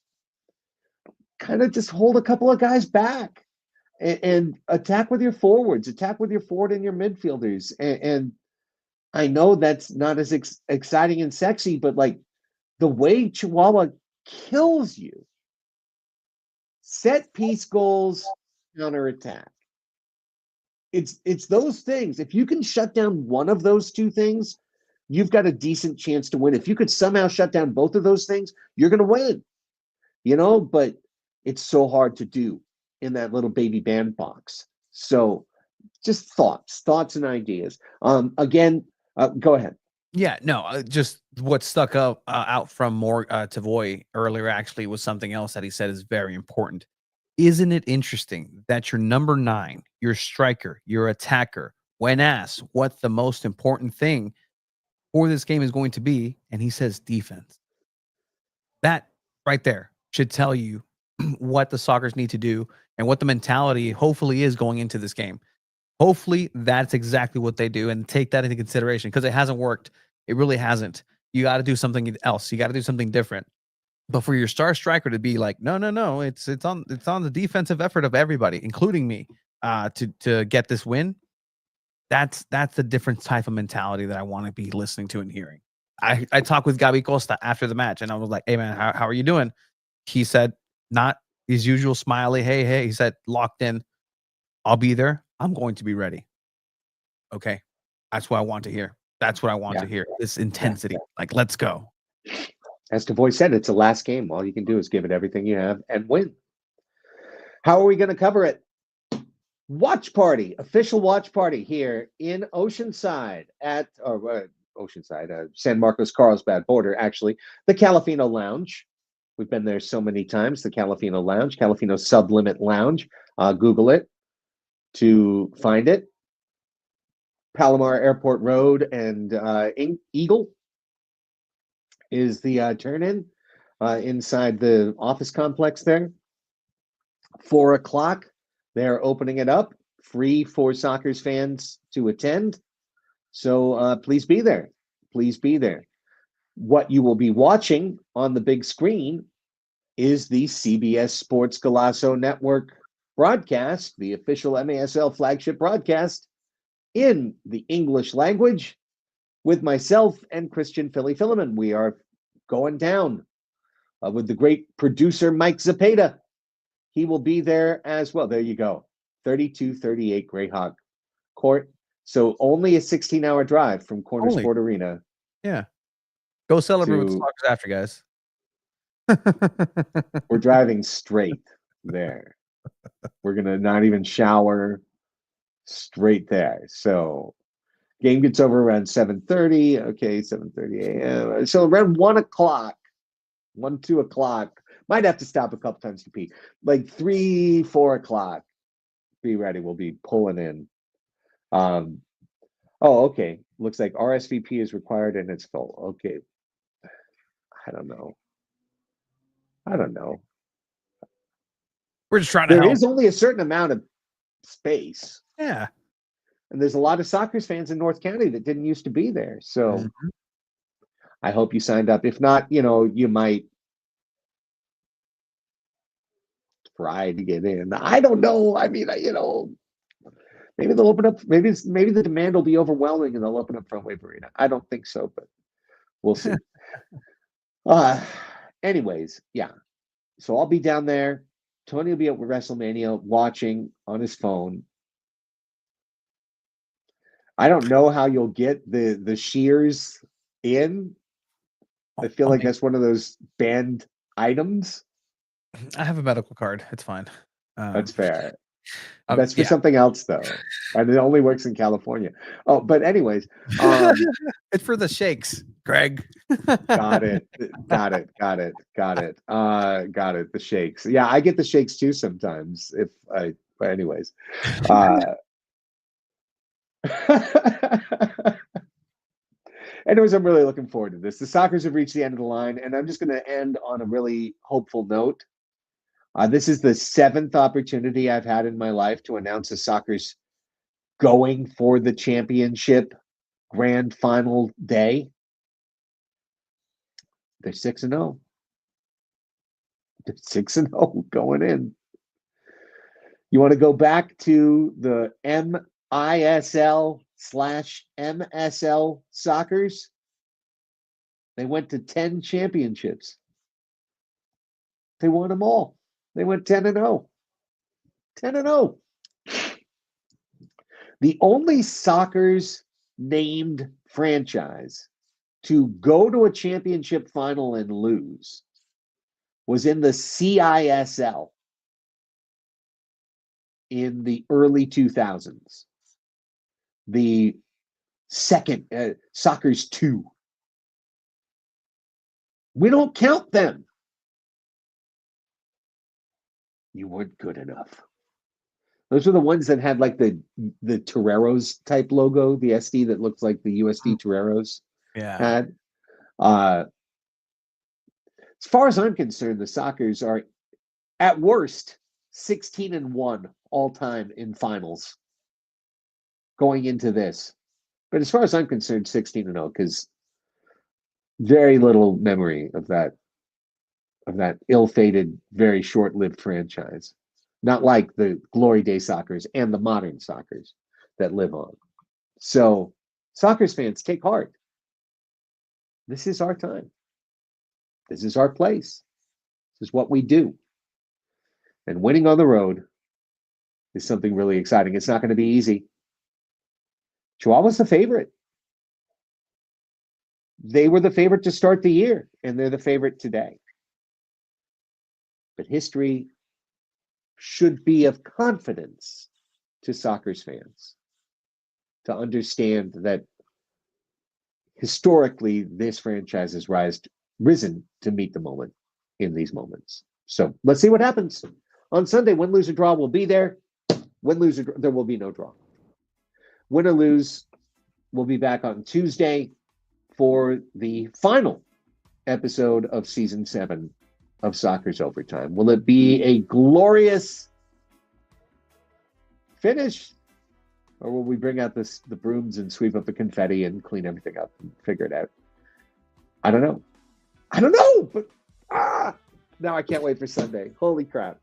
kind of just hold a couple of guys back and attack with your forwards, attack with your forward and your midfielders. And I know that's not as exciting and sexy, but like the way Chihuahua kills you, set piece goals, counterattack. It's those things. If you can shut down one of those two things, you've got a decent chance to win. If you could somehow shut down both of those things, you're going to win. But it's so hard to do in that little baby bandbox. So just thoughts and ideas. Again, go ahead. Yeah, no, just what stuck out from Tavoy earlier actually was something else that he said is very important. Isn't it interesting that your number 9, your striker, your attacker, when asked what the most important thing for this game is going to be, and he says defense. That right there should tell you what the Sockers need to do and what the mentality hopefully is going into this game. Hopefully that's exactly what they do and take that into consideration because it hasn't worked. It really hasn't. You got to do something else. You got to do something different. But for your star striker to be like, no, it's on the defensive effort of everybody, including me, to get this win. That's a different type of mentality that I want to be listening to and hearing. I talked with Gabi Costa after the match, and I was like, "Hey man, how are you doing?" He said, "Not his usual smiley. Hey." He said, "Locked in. I'll be there. I'm going to be ready." Okay, that's what I want to hear. That's what I want to hear. This intensity. Like, let's go. As Tavoy said, it's the last game. All you can do is give it everything you have and win. How are we going to cover it? Watch party, official watch party here in Oceanside San Marcos Carlsbad border, actually, the Calafino Lounge. We've been there so many times, the Calafino Lounge, Calafino Sublimit Lounge. Google it to find it. Palomar Airport Road and Eagle is the turn-in inside the office complex there. 4 o'clock, they're opening it up, free for Sockers fans to attend. So please be there. Please be there. What you will be watching on the big screen is the CBS Sports Golazo Network broadcast, the official MASL flagship broadcast in the English language with myself and Christian Philly Phileman. We are going down with the great producer Mike Zapata. He will be there as well. There you go. 3238 Greyhawk Court. So only a 16-hour drive from Corner Sport Arena. Yeah. Go celebrate with the Sockers after, guys. We're driving straight there. We're going to not even shower, straight there. So game gets over around 7:30. Okay, 7:30 a.m. So around 1 o'clock, 2 o'clock. Might have to stop a couple times to pee. Like 3, 4 o'clock. Be ready. We'll be pulling in. Okay. Looks like RSVP is required and it's full. Okay. I don't know. We're just trying to There help. is only a certain amount of space. Yeah. And there's a lot of Sockers fans in North County that didn't used to be there. So I hope you signed up. If not, you might try to get in. I don't know. I mean, maybe they'll open up. Maybe the demand will be overwhelming and they'll open up Front Wave Arena. I don't think so, but we'll see. Anyways, yeah. So I'll be down there. Tony will be at WrestleMania watching on his phone. I don't know how you'll get the shears in. I feel like that's one of those banned items. I have a medical card. It's fine. That's fair. That's for something else, though. And it only works in California. Oh, but anyways. It's for the shakes, Greg. Got it. The shakes. Yeah, I get the shakes too sometimes. But anyways. Anyways, I'm really looking forward to this. The Sockers have reached the end of the line, and I'm just going to end on a really hopeful note. This is the 7th opportunity I've had in my life to announce the Sockers going for the championship grand final day. They're 6-0. They're 6-0 going in. You want to go back to the MISL/MSL Sockers? They went to 10 championships. They won them all. They went 10-0. 10-0. The only Sockers named franchise to go to a championship final and lose was in the CISL in the early 2000s. The second, Sockers 2. We don't count them. You weren't good enough. Those are the ones that had like the Toreros type logo, the SD that looks like the USD Toreros had. As far as I'm concerned, the Sockers are at worst 16-1 all time in finals going into this. But as far as I'm concerned, 16-0, because very little memory of that ill-fated, very short-lived franchise. Not like the Glory Day Sockers and the modern Sockers that live on. So, Sockers fans, take heart. This is our time. This is our place. This is what we do. And winning on the road is something really exciting. It's not going to be easy. Chihuahua's the favorite. They were the favorite to start the year, and they're the favorite today. But history should be of confidence to Sockers fans to understand that historically this franchise has risen to meet the moment in these moments. So let's see what happens. On Sunday, win, lose, or draw will be there. Win, lose, or there will be no draw. Win or lose, we'll be back on Tuesday for the final episode of Season 7 of Sockers Overtime. Will it be a glorious finish? Or will we bring out the brooms and sweep up the confetti and clean everything up and figure it out? I don't know. But now I can't wait for Sunday. Holy crap.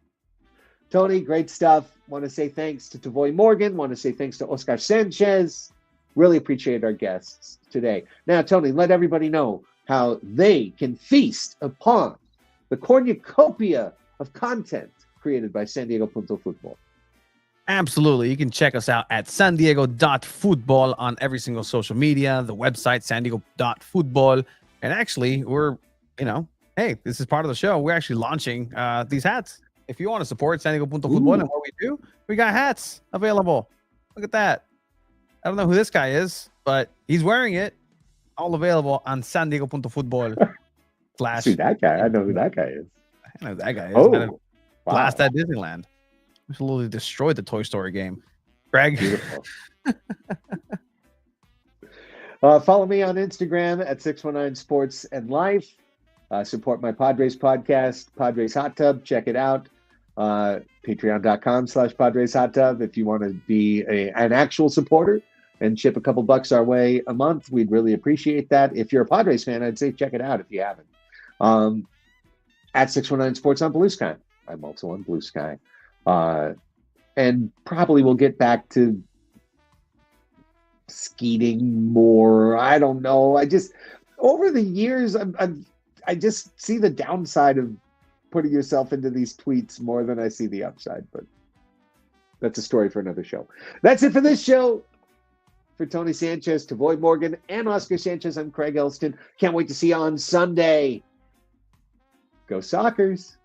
Tony, great stuff. Want to say thanks to Tavoy Morgan. Want to say thanks to Oscar Sanchez. Really appreciate our guests today. Now, Tony, let everybody know how they can feast upon the cornucopia of content created by San Diego Punto Football. Absolutely. You can check us out at sandiego.football on every single social media, the website, sandiego.football. And actually, we're, hey, this is part of the show. We're actually launching these hats. If you want to support San Diego Punto Football and what we do, we got hats available. Look at that. I don't know who this guy is, but he's wearing it. All available on San Diego Punto Football. See that guy? I know who that guy is. I know who that guy is. Oh, wow. Blast at Disneyland. Absolutely destroyed the Toy Story game. Greg. Beautiful. Follow me on Instagram at 619 Sports and Life. Support my Padres podcast, Padres Hot Tub. Check it out. Patreon.com/Padres Hot Tub. If you want to be an actual supporter and chip a couple bucks our way a month, we'd really appreciate that. If you're a Padres fan, I'd say check it out if you haven't. At 619 Sports on Blue Sky. I'm also on Blue Sky. And probably we'll get back to skeeting more. I don't know. Over the years, I just see the downside of putting yourself into these tweets more than I see the upside, but that's a story for another show. That's it for this show. For Tony Sanchez, Tavoy Morgan, and Oscar Sanchez, I'm Craig Elston. Can't wait to see you on Sunday. Go Sockers.